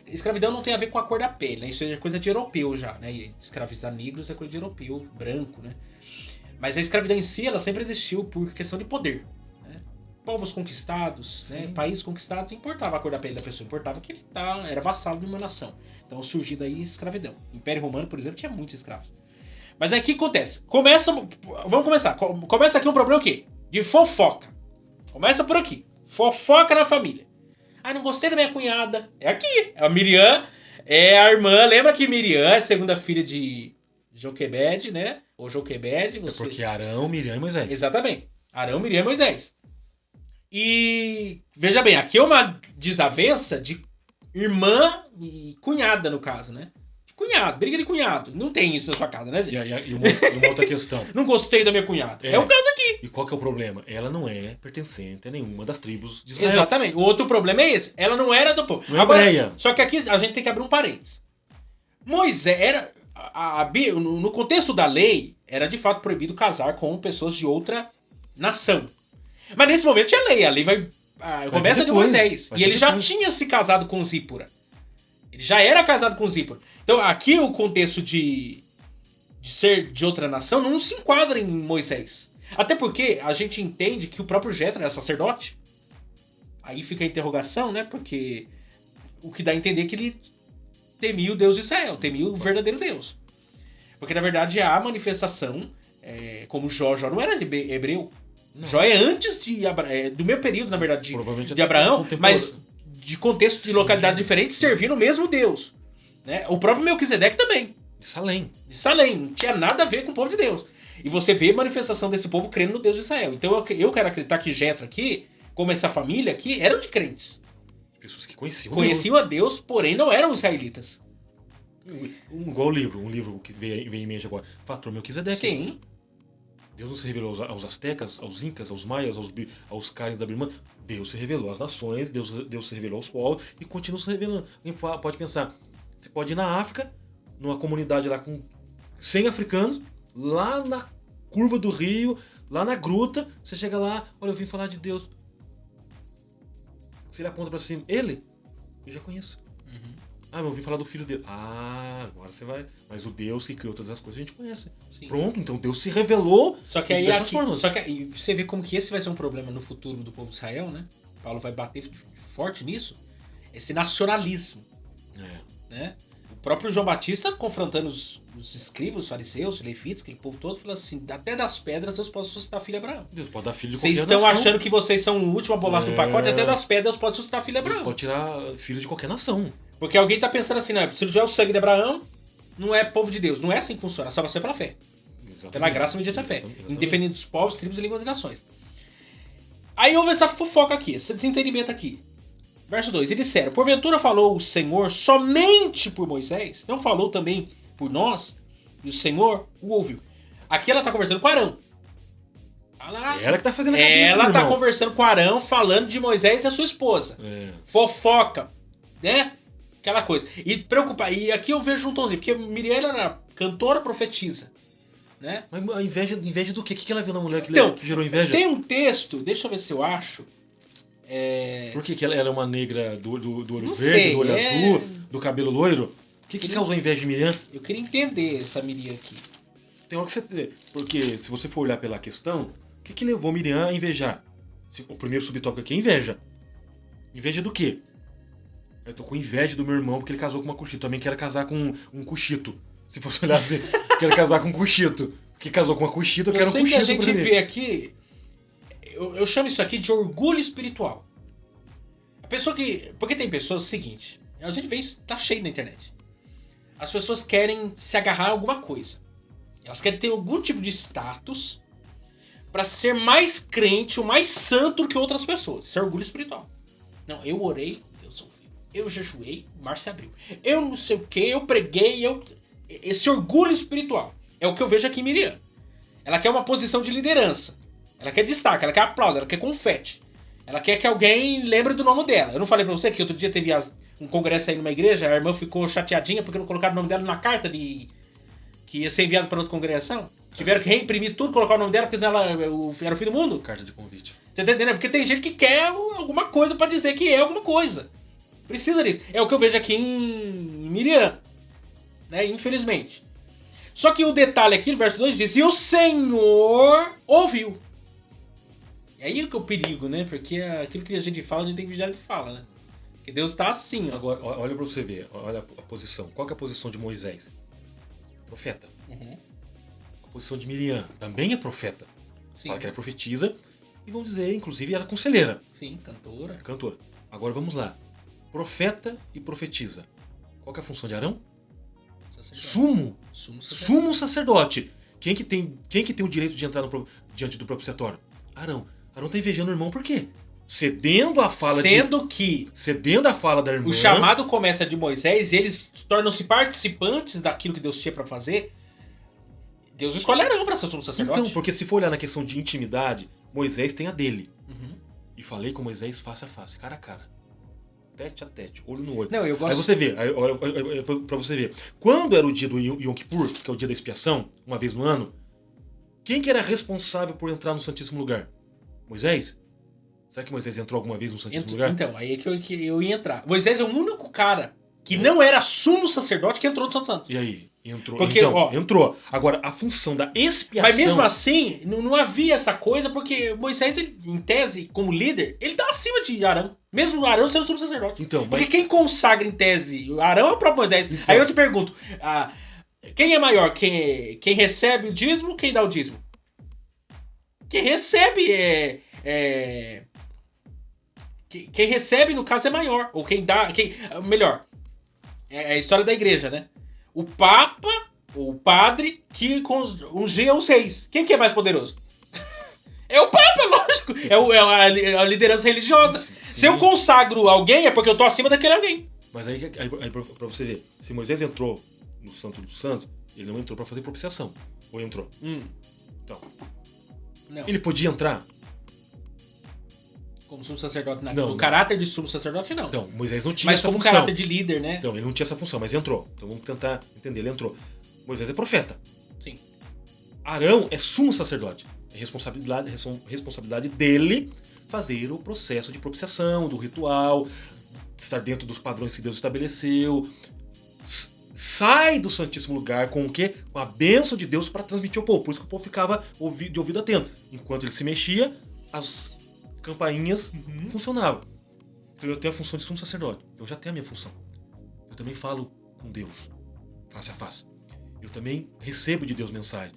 Escravidão não tem a ver com a cor da pele, né? Isso é coisa de europeu já, né? E escravizar negros é coisa de europeu, branco, né? Mas a escravidão em si, ela sempre existiu por questão de poder. Povos conquistados, né? Países conquistados, importava a cor da pele da pessoa, importava que ele era vassalo de uma nação. Então surgiu daí escravidão. O Império Romano, por exemplo, tinha muitos escravos. Mas aí o que acontece? Vamos começar. Começa aqui um problema o quê? De fofoca. Começa por aqui. Fofoca na família. Ah, não gostei da minha cunhada. É aqui. A Miriam é a irmã. Lembra que Miriam é a segunda filha de Joquebed, né? Ou Joquebed. É porque Arão, Miriam e Moisés. Exatamente. Arão, Miriam e Moisés. E veja bem, aqui é uma desavença de irmã e cunhada, no caso, né? Cunhado, briga de cunhado. Não tem isso na sua casa, né, gente? E uma outra questão. Não gostei da minha cunhada. É o caso aqui. E qual que é o problema? Ela não é pertencente a nenhuma das tribos de Israel. Exatamente. O outro problema é esse. Ela não era do povo. Não é hebreia. Só que aqui a gente tem que abrir um parênteses. Moisés era... no contexto da lei, era de fato proibido casar com pessoas de outra nação. Mas nesse momento tinha lei. A lei vai... A conversa de Moisés. E ele já tinha se casado com Zípora. Ele já era casado com Zípora. Então aqui o contexto de ser de outra nação não se enquadra em Moisés. Até porque a gente entende que o próprio Jetro era sacerdote. Aí fica a interrogação, né? Porque o que dá a entender é que ele temia o Deus de Israel. Temia o verdadeiro Deus. Porque na verdade a manifestação, como Jó não era hebreu. Não. Jó é antes do meu período, na verdade, de Abraão, mas de contexto de localidades diferentes, servindo o mesmo Deus. Né? O próprio Melquisedeque também. De Salém. Não tinha nada a ver com o povo de Deus. E você vê a manifestação desse povo crendo no Deus de Israel. Então eu quero acreditar que Jetro aqui, como essa família aqui, eram de crentes. Pessoas que conheciam a Deus, porém não eram israelitas. Igual um livro que veio em mente agora. Fator Melquisedeque. Sim. Deus não se revelou aos astecas, aos incas, aos maias, aos caras da Birmania. Deus se revelou às nações, Deus se revelou aos povos e continua se revelando. Alguém pode pensar, você pode ir na África, numa comunidade lá com 100 africanos, lá na curva do rio, lá na gruta, você chega lá, olha, eu vim falar de Deus. Se ele aponta pra cima, eu já conheço. Ah, eu ouvi falar do filho dele. Ah, agora você vai. Mas o Deus que criou todas as coisas a gente conhece. Sim. Pronto, então Deus se revelou Só que de aí diversas formas. só que aí você vê como que esse vai ser um problema no futuro do povo de Israel, né? Paulo vai bater forte nisso. Esse nacionalismo, É. né? O próprio João Batista confrontando os escribas, os fariseus, os levitas, aquele povo todo, falou assim: até das pedras Deus pode suscitar filho de Abraão. Deus pode dar filho de Vocês qualquer estão nação. achando que vocês são o último bolacha do pacote, até das pedras Deus pode suscitar filho de Deus Abraão. pode tirar filho de qualquer nação. Porque alguém tá pensando assim, não, se não tiver o sangue de Abraão, não é povo de Deus. Não é assim que funciona, só vai ser pela fé. Exatamente. Pela graça mediante a fé. Exatamente. Independente dos povos, tribos, línguas e nações. Aí houve essa fofoca aqui, esse desentendimento aqui. Verso 2, e disseram, porventura falou o Senhor somente por Moisés? Não falou também por nós? E o Senhor o ouviu. Aqui ela tá conversando com Arão. Ela que tá fazendo a cabeça, Ela meu tá irmão. conversando com Arão, falando de Moisés e a sua esposa. É. Fofoca, né? Aquela coisa. E preocupar. E aqui eu vejo um tomzinho, porque Miriam era cantora profetisa, né? Mas a inveja do quê? O que ela viu na mulher que, Então, que gerou inveja? Tem um texto, deixa eu ver se eu acho. Por que ela era uma negra do olho Não verde, sei, do olho azul, do cabelo loiro? O que causou inveja de Miriam? Eu queria entender essa Miriam aqui. Tem hora que você... Porque se você for olhar pela questão, o que levou Miriam a invejar? O primeiro subtópico aqui é inveja. Inveja do quê? Eu tô com inveja do meu irmão porque ele casou com uma cuxito. Também quero casar com um cuxito. Se fosse olhar assim, quero casar com um cuxito. Porque casou com uma cuxito, eu quero um sei que cuxito a gente pra mim. vê aqui, eu chamo isso aqui de orgulho espiritual. A pessoa que... Porque tem pessoas, seguinte, a gente vê isso, tá cheio na internet. As pessoas querem se agarrar a alguma coisa. Elas querem ter algum tipo de status pra ser mais crente ou mais santo do que outras pessoas. Isso é orgulho espiritual. Não, eu orei, Deus ouviu. Eu jejuei, o mar se abriu. Eu não sei o que, eu preguei, Esse orgulho espiritual é o que eu vejo aqui em Miriam. Ela quer uma posição de liderança. Ela quer destaque, ela quer aplauso, ela quer confete. Ela quer que alguém lembre do nome dela. Eu não falei pra você que outro dia teve um congresso aí numa igreja, a irmã ficou chateadinha porque não colocaram o nome dela na carta que ia ser enviado para outra congregação? Tiveram que reimprimir tudo, colocar o nome dela porque ela era o fim do mundo? Carta de convite. Você tá entendendo? Porque tem gente que quer alguma coisa pra dizer que é alguma coisa. Precisa disso. É o que eu vejo aqui em Miriam. Né? Infelizmente. Só que o detalhe aqui, no verso 2 diz, e o Senhor ouviu. E aí que é o perigo, né? Porque aquilo que a gente fala, a gente tem que vigiar o que fala, né? Porque Deus tá assim, ó. Agora, olha pra você ver. Olha a posição. Qual que é a posição de Moisés? Profeta. Uhum. A posição de Miriam também é profeta. Sim. Fala que ela é profetisa. E vamos dizer, inclusive, era conselheira. Sim, cantora. Cantora. Agora vamos lá. Profeta e profetisa. Qual que é a função de Arão? Sacerdote. Sumo sacerdote. Quem que tem o direito de entrar diante do propiciatório? Arão. Arão tá invejando o irmão por quê? Cedendo a fala da irmã. O chamado começa de Moisés e eles tornam-se participantes daquilo que Deus tinha pra fazer. Deus escolhe Arão pra ser sumo sacerdote. Então, porque se for olhar na questão de intimidade, Moisés tem a dele. Uhum. E falei com Moisés face a face, cara a cara. Tete a tete, olho no olho. Não, eu gosto... Aí você vê, olha pra você ver. Quando era o dia do Yom Kippur, que é o dia da expiação, uma vez no ano, quem que era responsável por entrar no Santíssimo Lugar? Moisés? Será que Moisés entrou alguma vez no Santíssimo Lugar? Então, aí é que eu ia entrar. Moisés é o único cara que não era sumo sacerdote que entrou no Santo Santo. E aí? Entrou. Porque, então, ó, entrou. Agora, a função da expiação... Mas mesmo assim, não havia essa coisa, porque Moisés, ele, em tese, como líder, ele tá acima de Arão. Mesmo Arão sendo sumo sacerdote. Então, porque quem consagra em tese Arão é o próprio Moisés. Então. Aí eu te pergunto, quem é maior? Quem recebe o dízimo, quem dá o dízimo? Quem recebe Quem recebe, no caso, é maior. Ou quem dá... melhor, é a história da igreja, né? O Papa, o padre, que ungia os reis. Quem que é mais poderoso? É o Papa, lógico. É a liderança religiosa. Sim. Se eu consagro alguém, é porque eu tô acima daquele alguém. Mas aí pra você ver, se Moisés entrou no Santo dos Santos, ele não entrou pra fazer propiciação. Ou entrou? Então. Não. Ele podia entrar? Como sumo sacerdote, Não, no não. caráter de sumo sacerdote, não. Então, Moisés não tinha Mas essa como função. caráter de líder, né? Então, ele não tinha essa função, mas entrou. Então vamos tentar entender, ele entrou. Moisés é profeta. Sim. Arão é sumo sacerdote. É responsabilidade dele fazer o processo de propiciação, do ritual, estar dentro dos padrões que Deus estabeleceu. Sai do Santíssimo Lugar com o quê? Com a bênção de Deus para transmitir ao povo. Por isso que o povo ficava de ouvido atento. Enquanto ele se mexia, as campainhas funcionavam. Então eu tenho a função de sumo sacerdote. Eu já tenho a minha função. Eu também falo com Deus, face a face. Eu também recebo de Deus mensagem.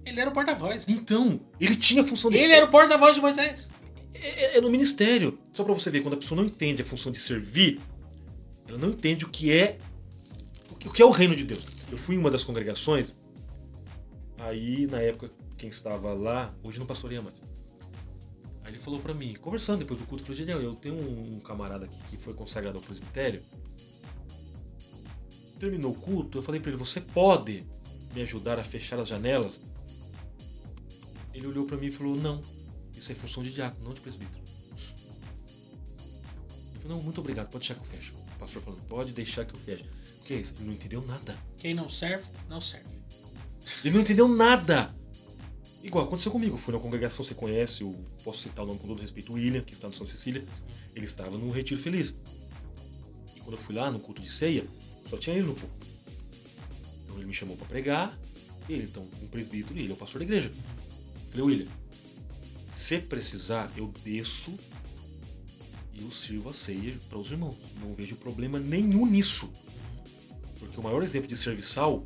Ele era o porta-voz. Então, ele tinha a função dele. Ele era o porta-voz de Moisés. É no ministério. Só pra você ver, quando a pessoa não entende a função de servir, ela não entende o que é o reino de Deus. Eu fui em uma das congregações, aí na época quem estava lá, hoje não pastoreia mais. Aí ele falou pra mim, conversando depois do culto, falou, Geniel, eu tenho um camarada aqui que foi consagrado ao presbitério. Terminou o culto, eu falei pra ele, você pode me ajudar a fechar as janelas? Ele olhou pra mim e falou, não, isso é função de diácono, não de presbítero. Eu falei, não, muito obrigado, pode deixar que eu fecho. O pastor falando, pode deixar que eu fecho. O que é isso? Ele não entendeu nada. Quem não serve, não serve. Ele não entendeu nada. Igual aconteceu comigo, eu fui na congregação, você conhece, eu posso citar o nome com todo respeito, o William, que está no Santa Cecília. Ele estava no Retiro Feliz. E quando eu fui lá no culto de ceia, só tinha ele no povo. Então ele me chamou para pregar, ele então um presbítero e ele é o pastor da igreja. Eu falei, William, se precisar, eu desço e eu sirvo a ceia para os irmãos. Não vejo problema nenhum nisso. Porque o maior exemplo de serviçal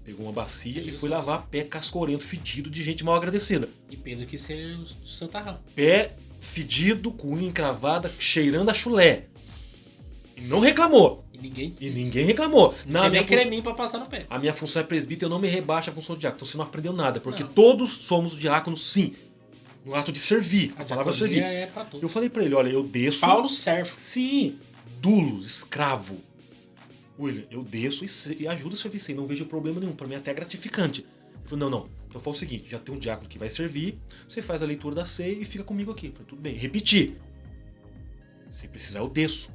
pegou uma bacia e foi lavar pé cascorento, fedido de gente mal agradecida. E Pedro quis ser o santarrão. Pé fedido, com unha encravada, cheirando a chulé. E não reclamou. E ninguém reclamou. Não tem creminho pra passar no pé. A minha função é presbítero, eu não me rebaixo a função de diácono. Então você não aprendeu nada, porque todos somos diáconos, sim. No ato de servir. A palavra servir. É pra todos. Eu falei pra ele, olha, eu desço... Paulo serve. Sim. Dulos, escravo. William, eu desço e ajudo a servir sem, não vejo problema nenhum. Pra mim é até gratificante. Ele falou, não. Então faz o seguinte, já tem um diácono que vai servir, você faz a leitura da ceia e fica comigo aqui. Eu falei, tudo bem. Repetir. Se precisar, eu desço.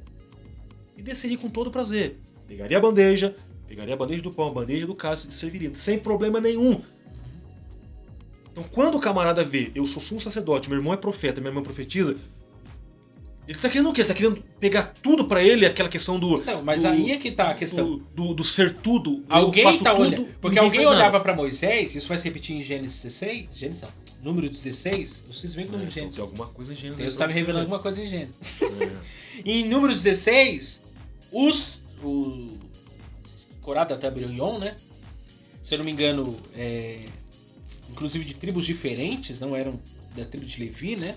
E desceria com todo prazer. Pegaria a bandeja do pão, a bandeja do cálice e serviria. Sem problema nenhum. Então quando o camarada vê, eu sou sumo sacerdote, meu irmão é profeta, minha irmã profetiza, ele tá querendo o quê? Ele tá querendo pegar tudo pra ele, aquela questão do... Não, mas aí é que tá a questão. Do ser tudo. Alguém faço tá tudo, olhando. Porque alguém olhava nada. pra Moisés, isso vai se repetir em Gênesis 16, número 16, vocês veem como Então Gênesis. tem alguma coisa em Gênesis. Deus tá me revelando alguma coisa em Gênesis. É. Em números 16, o Corada Taberion, né? Se eu não me engano, inclusive de tribos diferentes, não eram da tribo de Levi, né?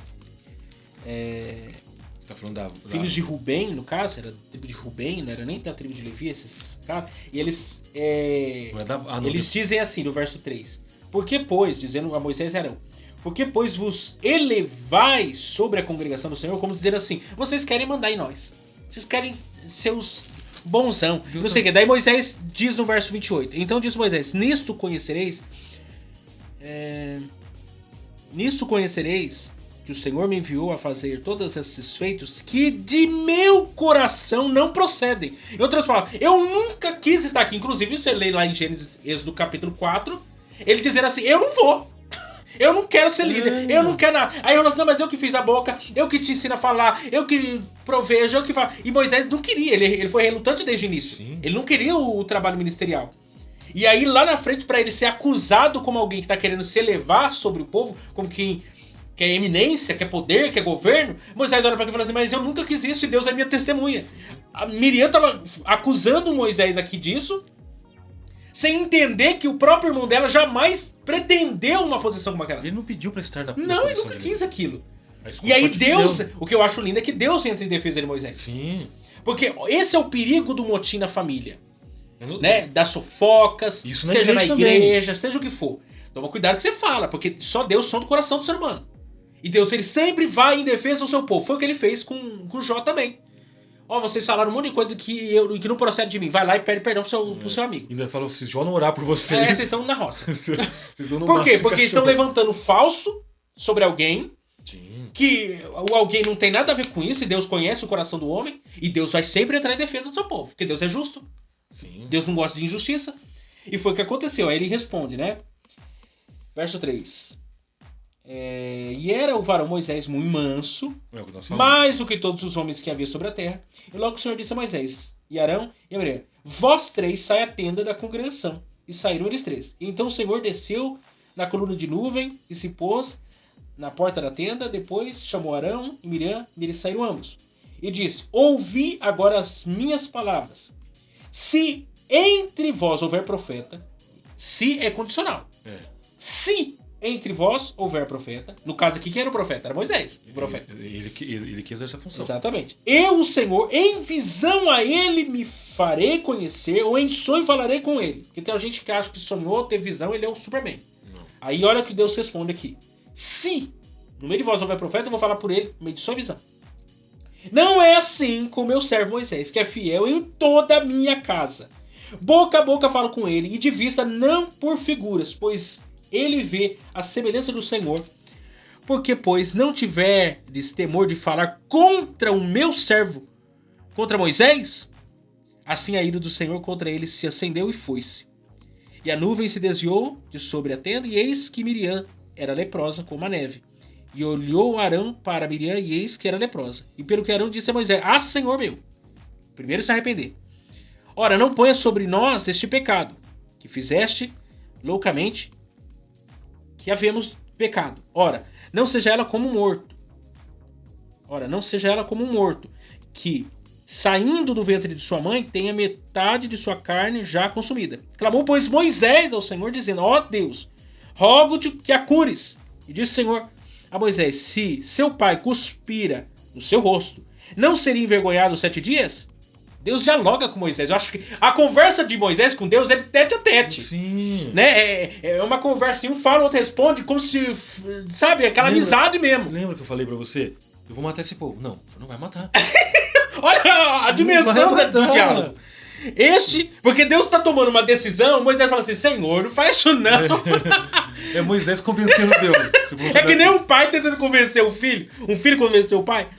Você tá falando da... Filhos de Rubem, no caso, era da tribo de Rubem, não era nem da tribo de Levi, esses caras. E eles, eles dizem assim, no verso 3. Por que, pois, dizendo a Moisés e Arão, por que, pois, vos elevais sobre a congregação do Senhor, como dizer assim, vocês querem mandar em nós. Vocês querem ser os bonzão. Não sei o que. Daí Moisés diz no verso 28. Então diz Moisés, nisto conhecereis que o Senhor me enviou a fazer todos esses feitos que de meu coração não procedem. Em outras palavras, eu nunca quis estar aqui. Inclusive, você lê lá em Gênesis, Êxodo capítulo 4, ele dizer assim, eu não vou. Eu não quero ser líder, eu não quero nada. Aí eu não, mas eu que fiz a boca, eu que te ensino a falar, eu que provejo, eu que faço. E Moisés não queria, ele foi relutante desde o início. Sim. Ele não queria o trabalho ministerial. E aí lá na frente, para ele ser acusado como alguém que está querendo se elevar sobre o povo, como quem quer eminência, quer poder, quer governo, Moisés olha para ele e fala assim, mas eu nunca quis isso e Deus é minha testemunha. A Miriam estava acusando Moisés aqui disso, sem entender que o próprio irmão dela jamais pretendeu uma posição como aquela. Ele não pediu pra estar na Não, ele nunca quis aquilo. E aí Deus, o que eu acho lindo é que Deus entra em defesa de Moisés. Sim. Porque esse é o perigo do motim na família. Né? Das fofocas, isso seja na igreja, também. Seja o que for. Toma cuidado que você fala, porque só Deus sonda o coração do ser humano. E Deus, ele sempre vai em defesa do seu povo. Foi o que ele fez com Jó também. Ó, vocês falaram um monte de coisa que não procede de mim. Vai lá e pede perdão pro seu amigo. Ainda falou, se Jó não orar por você... vocês estão na roça. Vocês estão no Por quê? Porque estão levantando falso sobre alguém. Sim. Que o alguém não tem nada a ver com isso. E Deus conhece o coração do homem. E Deus vai sempre entrar em defesa do seu povo. Porque Deus é justo. Sim. Deus não gosta de injustiça. E foi o que aconteceu. Aí ele responde, né? Verso 3. E era o varão Moisés muito manso, É o que nós falamos. mais do que todos os homens que havia sobre a terra. E logo o Senhor disse a Moisés, e Arão e a Miriam: vós três sai à tenda da congregação. E saíram eles três. E então o Senhor desceu na coluna de nuvem e se pôs na porta da tenda. Depois chamou Arão e Miriam, e eles saíram ambos. E disse: ouvi agora as minhas palavras. Se entre vós houver profeta, se é condicional. Se entre vós houver profeta, no caso aqui, quem era o profeta? Era Moisés, o profeta. Ele que exerce essa função. Exatamente. Eu, o Senhor, em visão a ele me farei conhecer, ou em sonho falarei com ele. Porque tem gente que acha que sonhou, teve visão, ele é o Superman. Não. Aí olha o que Deus responde aqui. Se no meio de vós houver profeta, eu vou falar por ele, no meio de sua visão. Não é assim com o meu servo Moisés, que é fiel em toda a minha casa. Boca a boca falo com ele, e de vista não por figuras, pois ele vê a semelhança do Senhor. Porque, pois, não tiverdes temor de falar contra o meu servo, contra Moisés, assim a ira do Senhor contra ele se acendeu e foi-se. E a nuvem se desviou de sobre a tenda, e eis que Miriam era leprosa como a neve. E olhou Arão para Miriam, e eis que era leprosa. E pelo que Arão disse a Moisés: ah, Senhor meu, primeiro se arrepender. Ora, não ponha sobre nós este pecado, que fizeste loucamente, que havemos pecado. Ora, não seja ela como um morto. Ora, não seja ela como um morto, que, saindo do ventre de sua mãe, tenha metade de sua carne já consumida. Clamou, pois, Moisés ao Senhor, dizendo: ó Deus, rogo-te que a cures. E disse o Senhor a Moisés: se seu pai cuspira no seu rosto, não seria envergonhado 7 dias? Deus dialoga com Moisés. Eu acho que a conversa de Moisés com Deus é tete a tete. Sim. Né? É uma conversa, um fala, o outro responde, como se, sabe, aquela amizade mesmo. Lembra que eu falei pra você? Eu vou matar esse povo. Não, você não vai matar. Olha a dimensão do diálogo. Porque Deus tá tomando uma decisão, Moisés fala assim: Senhor, não faz isso não. É Moisés convencendo Deus. É que nem um pai tentando convencer o filho. Um filho convencer o pai.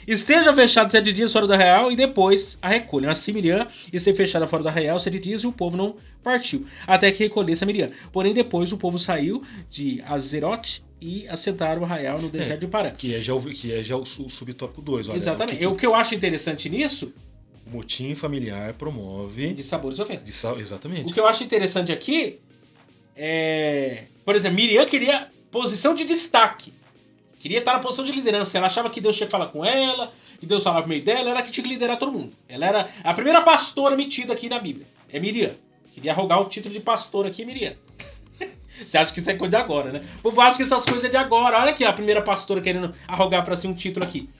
Esteja fechado 7 dias fora do arraial e depois a recolham. Assim Miriam esteve fechada fora do arraial 7 dias e o povo não partiu, até que recolhesse a Miriam. Porém depois o povo saiu de Azerote e assentaram o arraial no deserto de Parã. Que é já o subtópico 2. Olha, exatamente. O que eu acho interessante nisso... O motim familiar promove... De sabores e ofensas. Exatamente. O que eu acho interessante aqui é... Por exemplo, Miriam queria posição de destaque. Queria estar na posição de liderança. Ela achava que Deus tinha que falar com ela, que Deus falava no meio dela, ela que tinha que liderar todo mundo. Ela era a primeira pastora metida aqui na Bíblia. É Miriam. Queria arrogar o título de pastor aqui, Miriam. Você acha que isso é coisa de agora, né? O povo acha que essas coisas é de agora. Olha aqui, a primeira pastora querendo arrogar pra si um título aqui.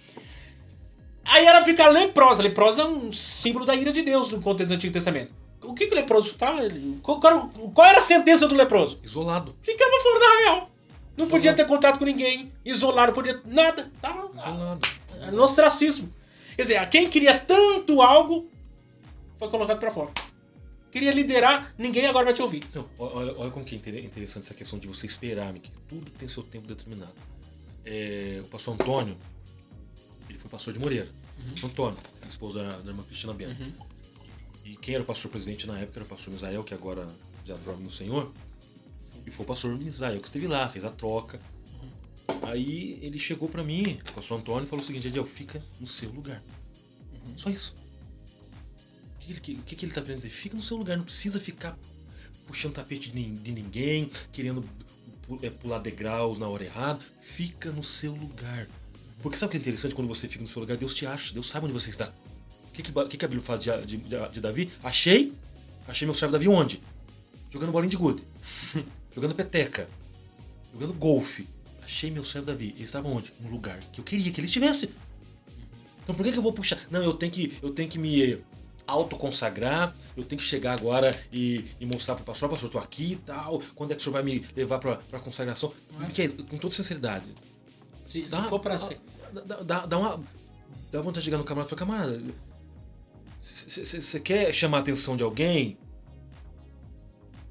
Aí ela fica leprosa. Leprosa é um símbolo da ira de Deus no contexto do Antigo Testamento. O que o leproso tá? Qual era a sentença do leproso? Isolado. Ficava fora da arraial. Não podia ter contato com ninguém, isolado, não podia nada. Tava isolado. No ostracismo. Quer dizer, quem queria tanto algo foi colocado pra fora. Queria liderar, ninguém agora vai te ouvir. Então, olha como que é interessante essa questão de você esperar, que tudo tem seu tempo determinado. O pastor Antônio, ele foi pastor de Moreira. Antônio, esposo da irmã Cristina Bento. E quem era o pastor presidente na época era o pastor Misael, que agora já dorme no Senhor. E foi o pastor Misael que esteve lá, fez a troca. Aí ele chegou pra mim, o pastor Antônio, e falou o seguinte: Ediel, fica no seu lugar. Só isso. O que ele tá querendo dizer? Fica no seu lugar, não precisa ficar puxando tapete de ninguém, querendo pular degraus na hora errada. Fica no seu lugar. Porque sabe o que é interessante? Quando você fica no seu lugar, Deus te acha, Deus sabe onde você está. O que a Bíblia fala de Davi? Achei meu servo Davi onde? Jogando bolinha de gude. Jogando peteca, jogando golfe. Achei meu servo Davi. Ele estava onde? No lugar que eu queria que ele estivesse. Então por que eu vou puxar? Não, eu tenho que me autoconsagrar. Eu tenho que chegar agora e mostrar para o pastor, eu estou aqui e tal. Quando é que o senhor vai me levar para a consagração? Porque, com toda sinceridade. Se for para ser. Dá vontade de chegar no camarada e falar: camarada, você quer chamar a atenção de alguém?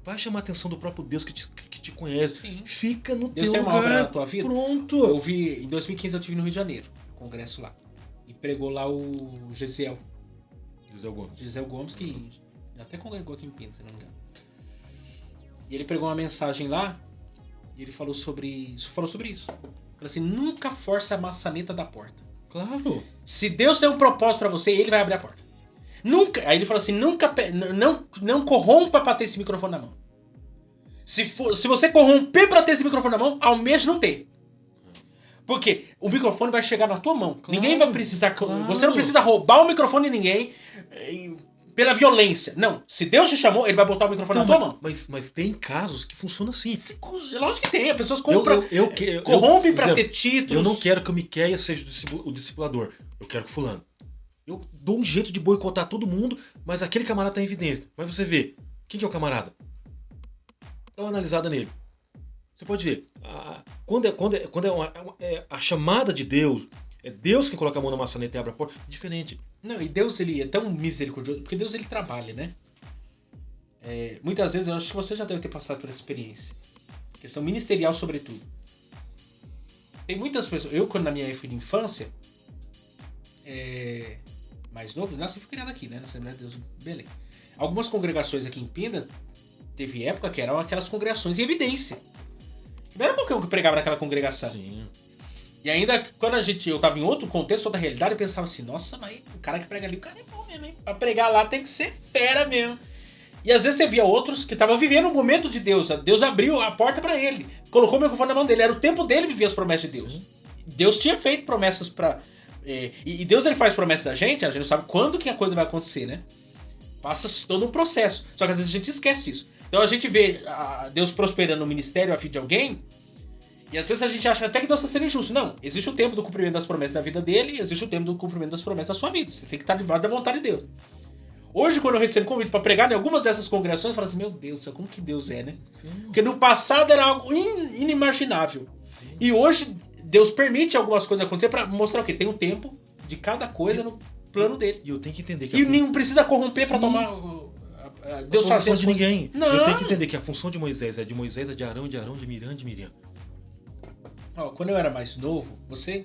Vai chamar a atenção do próprio Deus que te conhece. Sim. Fica no Deus teu tem uma obra lugar. na tua vida. Pronto. Em 2015 eu estive no Rio de Janeiro, congresso lá. E pregou lá o Gisel Gomes, que até congregou aqui em Pinto, se não me engano. E ele pregou uma mensagem lá E ele falou sobre isso. Falou assim, nunca force a maçaneta da porta. Claro. Se Deus tem um propósito pra você, ele vai abrir a porta. Nunca. Aí ele falou assim, não corrompa pra ter esse microfone na mão. Se você corromper pra ter esse microfone na mão, almeja não ter. Porque o microfone vai chegar na tua mão. Claro, Ninguém vai precisar... claro. Você não precisa roubar o microfone de ninguém pela violência. Não. Se Deus te chamou, ele vai botar o microfone na tua mão. Mas tem casos que funciona assim. Lógico que tem. As pessoas corrompem pra ter títulos. Eu não quero que o Miqueias seja o discipulador. Eu quero que fulano. Eu dou um jeito de boicotar todo mundo, mas aquele camarada tá em evidência. Mas você vê, quem que é o camarada? Dá uma analisada nele. Você pode ver. Quando é a chamada de Deus, é Deus que coloca a mão na maçaneta e abre a porta, é diferente. Não, e Deus, ele é tão misericordioso, porque Deus, ele trabalha, né? Muitas vezes, eu acho que você já deve ter passado por essa experiência. Questão ministerial, sobretudo. Tem muitas pessoas... Eu, quando na minha época de infância, mais novo, nasci e fui criado aqui, né? Na Assembleia de Deus, Belém. Algumas congregações aqui em Pinda, teve época que eram aquelas congregações em evidência. Não era qualquer um que pregava naquela congregação. Sim. E ainda, quando eu tava em outro contexto, outra realidade, eu pensava assim, nossa, mas o cara que prega ali, o cara é bom mesmo, hein? Pra pregar lá tem que ser fera mesmo. E às vezes você via outros que estavam vivendo o momento de Deus. Deus abriu a porta pra ele. Colocou o microfone na mão dele. Era o tempo dele viver as promessas de Deus. Deus tinha feito promessas pra... E Deus, ele faz promessas a gente não sabe quando que a coisa vai acontecer, né? Passa todo um processo. Só que às vezes a gente esquece disso. Então a gente vê Deus prosperando no ministério a fim de alguém, e às vezes a gente acha até que Deus está sendo injusto. Não, existe o tempo do cumprimento das promessas da vida dele, e existe o tempo do cumprimento das promessas da sua vida. Você tem que estar debaixo da vontade de Deus. Hoje, quando eu recebo convite para pregar em algumas dessas congregações, eu falo assim, meu Deus, como que Deus é, né? Sim. Porque no passado era algo inimaginável. Sim. E hoje, Deus permite algumas coisas acontecer para mostrar o quê? Tem um tempo de cada coisa no plano dele. E eu tenho que entender que... E não precisa corromper para tomar... Deus fazendo de ninguém. Não. Eu tenho que entender que a função de Moisés é de Arão, de Miriam, de Miriam. Quando eu era mais novo, você,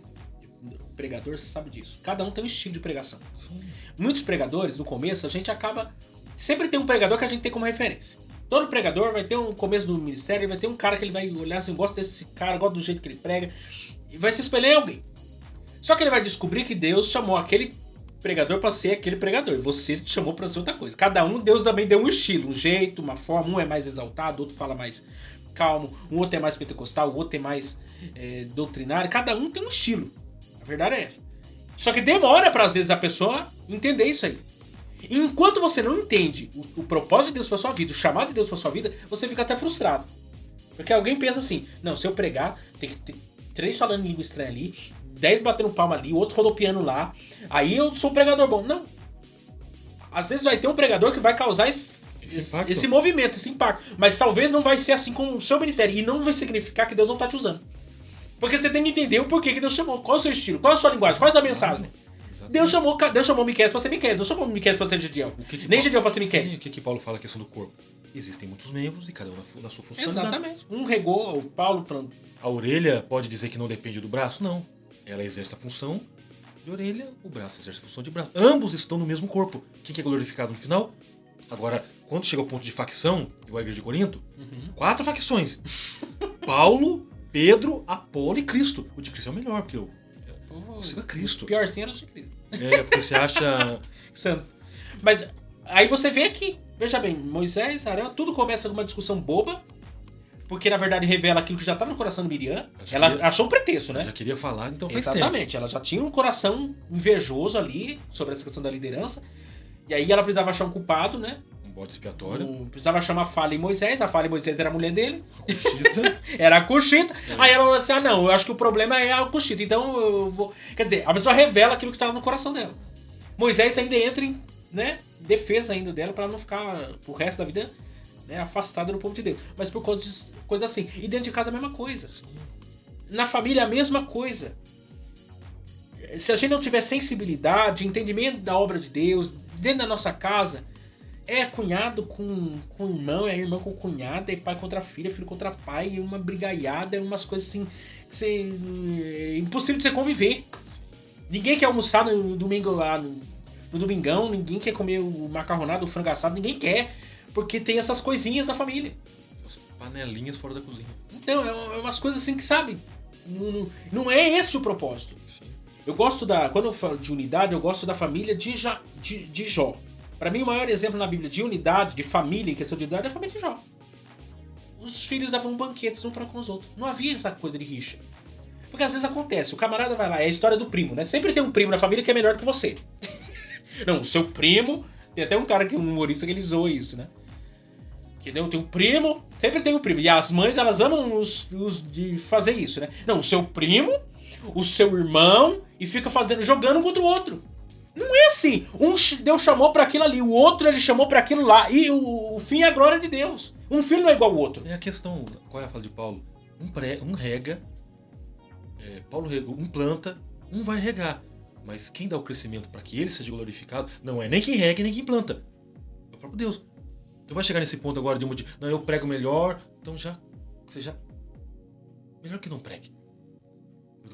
pregador, você sabe disso. Cada um tem um estilo de pregação. Sim. Muitos pregadores, no começo, a gente acaba... Sempre tem um pregador que a gente tem como referência. Todo pregador vai ter um começo do ministério, vai ter um cara que ele vai olhar assim, gosta desse cara, gosta do jeito que ele prega, e vai se espelhar em alguém. Só que ele vai descobrir que Deus chamou aquele pregador para ser aquele pregador, e você chamou para ser outra coisa. Cada um, Deus também deu um estilo, um jeito, uma forma. Um é mais exaltado, outro fala mais calmo, um outro é mais pentecostal, o outro é mais doutrinário. Cada um tem um estilo. A verdade é essa. Só que demora para às vezes a pessoa entender isso aí. E enquanto você não entende o propósito de Deus para sua vida, o chamado de Deus para sua vida, você fica até frustrado. Porque alguém pensa assim, não, se eu pregar, tem que ter 3 falando em língua estranha ali, 10 batendo palma ali, outro rodopiando lá, aí eu sou um pregador bom. Não. Às vezes vai ter um pregador que vai causar esse movimento, esse impacto. Mas talvez não vai ser assim com o seu ministério. E não vai significar que Deus não está te usando. Porque você tem que entender o porquê que Deus chamou. Qual é o seu estilo? Qual é a sua linguagem? Qual é a sua mensagem? Deus chamou Miqueias para ser Miqueias. Deus chamou Miqueias para ser Gideão. Nem Gideão para ser Miqueias. O que Paulo fala a questão do corpo? Existem muitos membros e cada um na sua função. Exatamente. Um regou, o Paulo... A orelha pode dizer que não depende do braço? Não. Ela exerce a função de orelha, o braço exerce a função de braço. Ambos estão no mesmo corpo. Quem que é glorificado no final? Agora, quando chega ao ponto de facção, igual a igreja de Corinto, 4 facções. Paulo, Pedro, Apolo e Cristo. O de Cristo é o melhor, porque eu sigo a Cristo. O piorzinho era o de Cristo. Porque você acha... Santo. Mas aí você vê aqui, veja bem, Moisés, Arão, tudo começa com uma discussão boba, porque na verdade revela aquilo que já estava no coração de Miriam. Ela achou um pretexto, né? Já queria falar, então faz Exatamente, tempo. Ela já tinha um coração invejoso ali sobre essa questão da liderança. E aí ela precisava achar um culpado, né? Um bode expiatório. Precisava achar uma falha em Moisés. A falha em Moisés era a mulher dele. Cuxita. Era a Cuxita. Aí ela falou assim, não, eu acho que o problema é a Cuxita. Então eu vou... Quer dizer, a pessoa revela aquilo que estava no coração dela. Moisés ainda entra em defesa ainda dela para não ficar pro resto da vida afastada do povo de Deus. Mas por causa de coisa assim. E dentro de casa a mesma coisa. Na família a mesma coisa. Se a gente não tiver sensibilidade, entendimento da obra de Deus, dentro da nossa casa, é cunhado com irmão, é irmão com cunhada, é pai contra filha, filho contra pai, é uma brigaiada, é umas coisas assim que é impossível de você conviver. Ninguém quer almoçar no domingo lá, no domingão, ninguém quer comer o macarronado, o frango assado, ninguém quer, porque tem essas coisinhas da família. Panelinhas fora da cozinha. Então, é umas coisas assim que, sabe? Não é esse o propósito. Sim. Eu gosto quando eu falo de unidade, eu gosto da família de Jó. Pra mim, o maior exemplo na Bíblia de unidade, de família, em questão de unidade, é a família de Jó. Os filhos davam banquetes um para com os outros. Não havia essa coisa de rixa. Porque às vezes acontece, o camarada vai lá, é a história do primo, né? Sempre tem um primo na família que é melhor que você. Não, o seu primo... Tem até um cara, um humorista, que ele zoa isso, né? Que tem um primo, sempre tem um primo. E as mães, elas amam os de fazer isso, né? Não, o seu primo, o seu irmão, e fica jogando contra o outro. Não é assim. Um Deus chamou pra aquilo ali, o outro ele chamou pra aquilo lá. E o fim é a glória de Deus. Um filho não é igual ao outro. É a questão, qual é a fala de Paulo? Um rega, Paulo rega, um planta, um vai regar. Mas quem dá o crescimento para que ele seja glorificado não é nem quem rega nem quem planta. É o próprio Deus. Então vai chegar nesse ponto agora de não, eu prego melhor, então melhor que não pregue.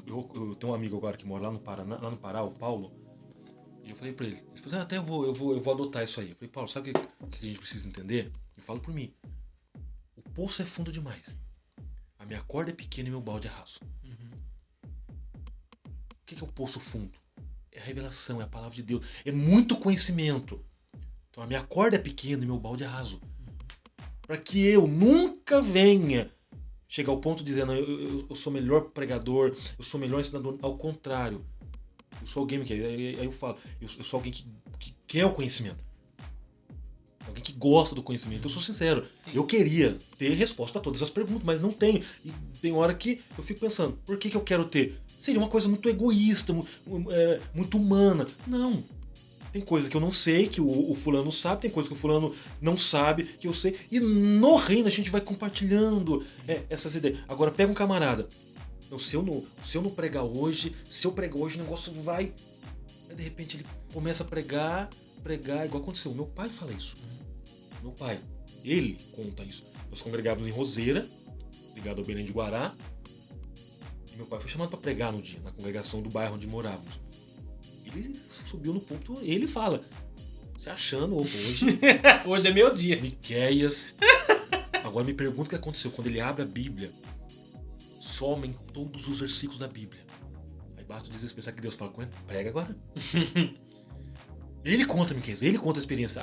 Eu tenho um amigo agora que mora lá no Pará, o Paulo, e eu falei pra ele falou, até eu vou adotar isso aí. Eu falei, Paulo, sabe o que a gente precisa entender? Eu falo por mim. O poço é fundo demais. A minha corda é pequena e meu balde é raso. O que é o poço fundo? É a revelação, é a palavra de Deus. É muito conhecimento. Então a minha corda é pequena e meu balde é raso. Para que eu nunca venha chegar ao ponto de dizer, não, eu sou melhor pregador, eu sou melhor ensinador. Ao contrário. Eu sou alguém que... Aí eu falo, eu sou alguém que quer o conhecimento. Alguém que gosta do conhecimento. Eu sou sincero. Eu queria ter resposta a todas as perguntas, mas não tenho. E tem hora que eu fico pensando, por que eu quero ter? Seria uma coisa muito egoísta, muito humana. Não. Tem coisa que eu não sei, que o fulano sabe, tem coisa que o fulano não sabe, que eu sei. E no reino a gente vai compartilhando essas ideias. Agora pega um camarada. Então, se eu não pregar hoje, se eu pregar hoje, o negócio vai... Aí de repente ele começa a pregar, igual aconteceu. Meu pai fala isso. Meu pai, ele conta isso. Nós congregávamos em Roseira, ligado ao Belém de Guará. E meu pai foi chamado para pregar no dia, na congregação do bairro onde morávamos. Ele subiu no púlpito, ele fala, você achando, hoje... Hoje é meu dia. Miqueias. Agora me pergunta o que aconteceu. Quando ele abre a Bíblia, somem todos os versículos da Bíblia. Aí basta o desespero, sabe que Deus fala com ele? Prega agora. Ele conta, Miqueias, ele conta a experiência.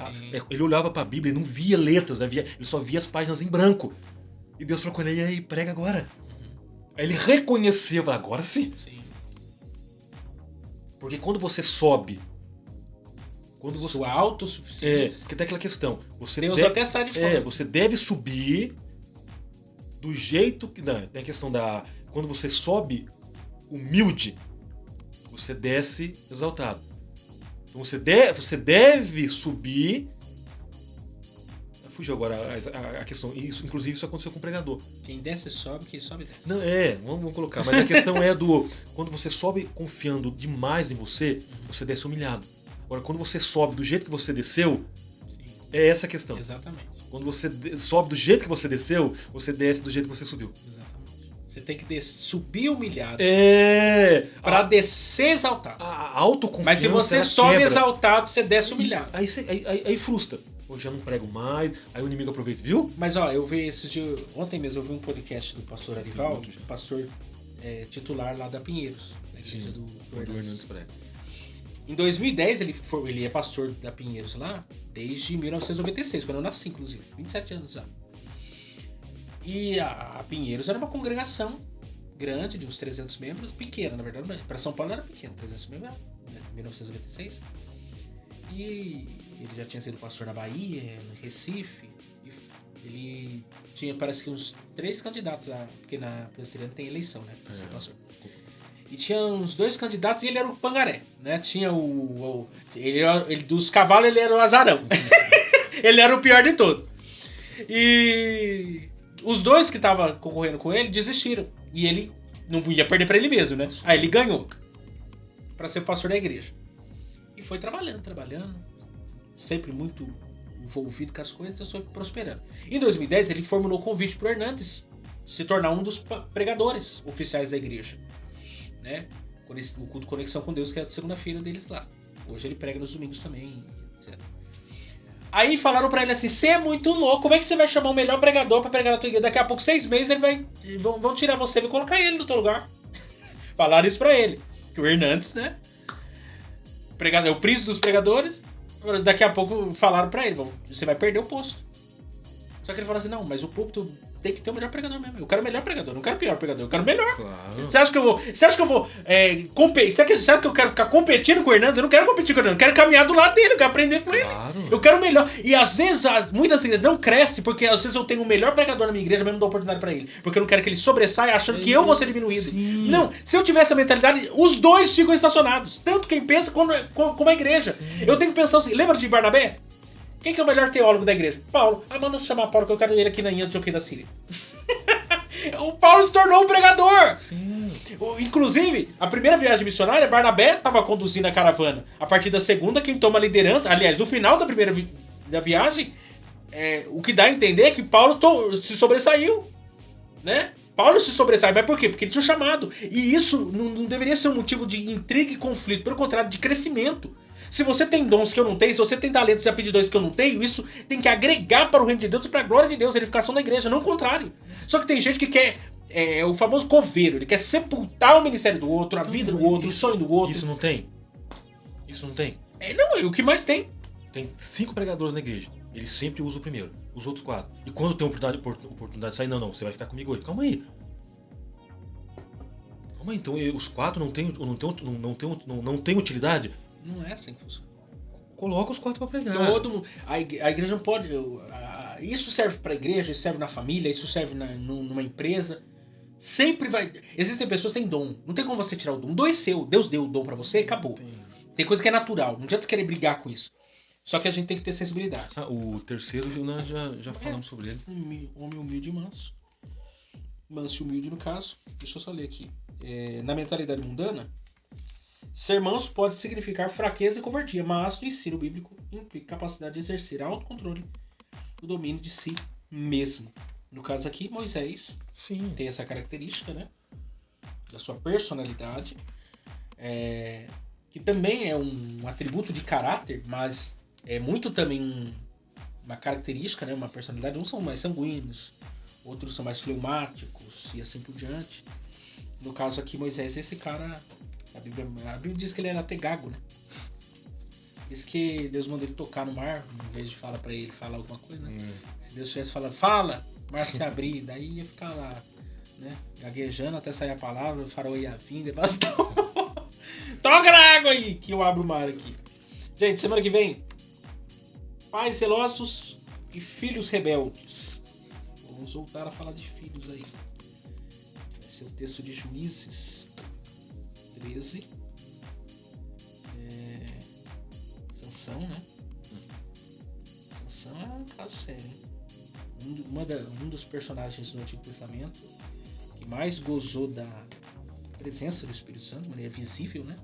Ele olhava para a Bíblia e não via letras, ele só via as páginas em branco. E Deus falou com ele, e aí, prega agora. Aí ele reconheceu, falou, agora sim. Porque quando você sobe, sua autossuficiência. Porque tem aquela questão. Deus até sai de fora. Você deve subir do jeito que... Não, tem a questão da... Quando você sobe humilde, você desce exaltado. Então você deve subir... Fugiu agora a questão. Inclusive isso aconteceu com o pregador. Quem desce sobe, quem sobe desce. Não, vamos colocar. Mas a questão é quando você sobe confiando demais em você, você desce humilhado. Agora, quando você sobe do jeito que você desceu, é essa a questão. Exatamente. Quando você sobe do jeito que você desceu, você desce do jeito que você subiu. Exatamente. Você tem que subir humilhado. Pra descer exaltado. A autoconfiança. Mas se você sobe exaltado, você desce humilhado. Aí frustra. Hoje eu não prego mais, aí o inimigo aproveita, viu? Mas ó, eu vi ontem mesmo eu vi um podcast do pastor Arivaldo, pastor titular lá da Pinheiros, da igreja do Hernandes Prega. Em 2010 ele é pastor da Pinheiros lá, desde 1996, quando eu nasci, inclusive, 27 anos já. E a Pinheiros era uma congregação grande, de uns 300 membros, pequena, na verdade, para São Paulo era pequena, 300 membros, em 1996. E ele já tinha sido pastor na Bahia, no Recife. E ele tinha, parece que uns 3 candidatos, porque na presbiteriana tem eleição, né? Pra ser pastor. E tinha uns 2 candidatos e ele era o pangaré, né? Tinha ele dos cavalos ele era o azarão. Ele era o pior de todos. E os 2 que estavam concorrendo com ele desistiram. E ele não ia perder pra ele mesmo, né? Aí ele ganhou pra ser pastor da igreja. E foi trabalhando, sempre muito envolvido com as coisas, e foi prosperando. Em 2010, ele formulou o convite para o Hernandes se tornar um dos pregadores oficiais da igreja, né? O culto Conexão com Deus, que é a segunda-feira deles lá. Hoje ele prega nos domingos também, etc. Aí falaram pra ele assim, você é muito louco, como é que você vai chamar o melhor pregador pra pregar na tua igreja? Daqui a pouco, 6 meses, vão tirar você e colocar ele no teu lugar. Falaram isso pra ele. Que o Hernandes, né? É o príncipe dos pregadores. Daqui a pouco falaram pra ele, você vai perder o posto. Só que ele falou assim, não, mas o púlpito tem que ter o melhor pregador mesmo. Eu quero o melhor pregador, não quero o pior pregador, eu quero o melhor. Claro. Você acha que eu vou competir? Você acha que eu quero ficar competindo com o Hernando? Eu não quero competir com o Hernando, eu quero caminhar do lado dele, eu quero aprender com ele. Eu quero o melhor. E às vezes, muitas igrejas não crescem, porque às vezes eu tenho o melhor pregador na minha igreja, mas não dou oportunidade pra ele. Porque eu não quero que ele sobressaia achando que eu vou ser diminuído. Sim. Não, se eu tivesse essa mentalidade, os dois ficam estacionados. Tanto quem pensa como a igreja. Sim. Eu tenho que pensar assim, lembra de Barnabé? Quem que é o melhor teólogo da igreja? Paulo. Ah, manda chamar Paulo que eu quero ele aqui na Antioquia da Síria. O Paulo se tornou um pregador. Sim. Inclusive, a primeira viagem missionária, Barnabé estava conduzindo a caravana. A partir da segunda, quem toma a liderança... Aliás, no final da primeira da viagem, o que dá a entender é que Paulo se sobressaiu. Né? Paulo se sobressai. Mas por quê? Porque ele tinha um chamado. E isso não deveria ser um motivo de intriga e conflito. Pelo contrário, de crescimento. Se você tem dons que eu não tenho, se você tem talentos e aptidões que eu não tenho, isso tem que agregar para o reino de Deus e para a glória de Deus, a edificação da igreja, não o contrário. Só que tem gente que quer o famoso coveiro, ele quer sepultar o ministério do outro, a vida do outro, o sonho do outro. Isso não tem? Isso não tem? Não, o que mais tem? Tem 5 pregadores na igreja. Ele sempre usa o primeiro, os outros 4. E quando tem oportunidade de sair, não, você vai ficar comigo hoje. Calma aí. Então os 4 não tem utilidade? Não é assim que funciona. Coloca os 4 pra pregar. A igreja não pode... Isso serve pra igreja, isso serve na família, isso serve numa empresa. Sempre vai... Existem pessoas que têm dom. Não tem como você tirar o dom. O dom é seu. Deus deu o dom pra você e acabou. Tem coisa que é natural. Não adianta querer brigar com isso. Só que a gente tem que ter sensibilidade. O terceiro, nós já falamos sobre ele. Homem humilde e manso. Manso e humilde, no caso. Deixa eu só ler aqui. Na mentalidade mundana, ser manso pode significar fraqueza e covardia, mas no ensino bíblico implica capacidade de exercer autocontrole, o domínio de si mesmo. No caso aqui, Moisés tem essa característica, né, da sua personalidade, que também é um atributo de caráter, mas é muito também uma característica, né, uma personalidade. Uns são mais sanguíneos, outros são mais fleumáticos e assim por diante. No caso aqui, Moisés, esse cara... A Bíblia diz que ele era até gago, né? Diz que Deus mandou ele tocar no mar, em vez de falar pra ele falar alguma coisa, né? Se Deus tivesse falado, fala, o mar se abrir, daí ia ficar lá, né? Gaguejando até sair a palavra, o farol ia vir, depois toca na água aí, que eu abro o mar aqui. Gente, semana que vem, pais zelosos e filhos rebeldes. Vamos voltar a falar de filhos aí. Vai ser o texto de Juízes 13. Sansão, né? Sansão é um caso sério, hein? Um dos personagens do Antigo Testamento que mais gozou da presença do Espírito Santo de maneira visível, né?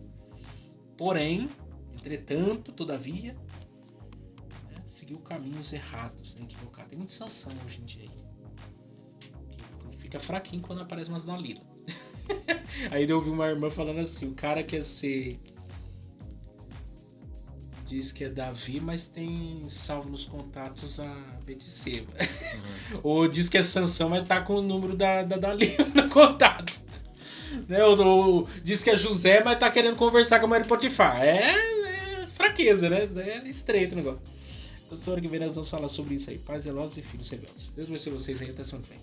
Porém, entretanto, todavia, né, seguiu caminhos errados, né, equivocados. Tem muito Sansão hoje em dia aí. Que fica fraquinho quando aparece umas Dalila. Aí eu ouvi uma irmã falando assim, o cara quer ser... Diz que é Davi, mas tem salvo nos contatos a Betseba. Ou diz que é Sansão, mas tá com o número da Dalila no contato. Né? Ou diz que é José, mas tá querendo conversar com a Maria Potifar. É fraqueza, né? É estreito o negócio. Na semana que vem nós vamos falar sobre isso aí. Pais zelosos e filhos rebeldes. Deus vai ser vocês aí até semana que vem.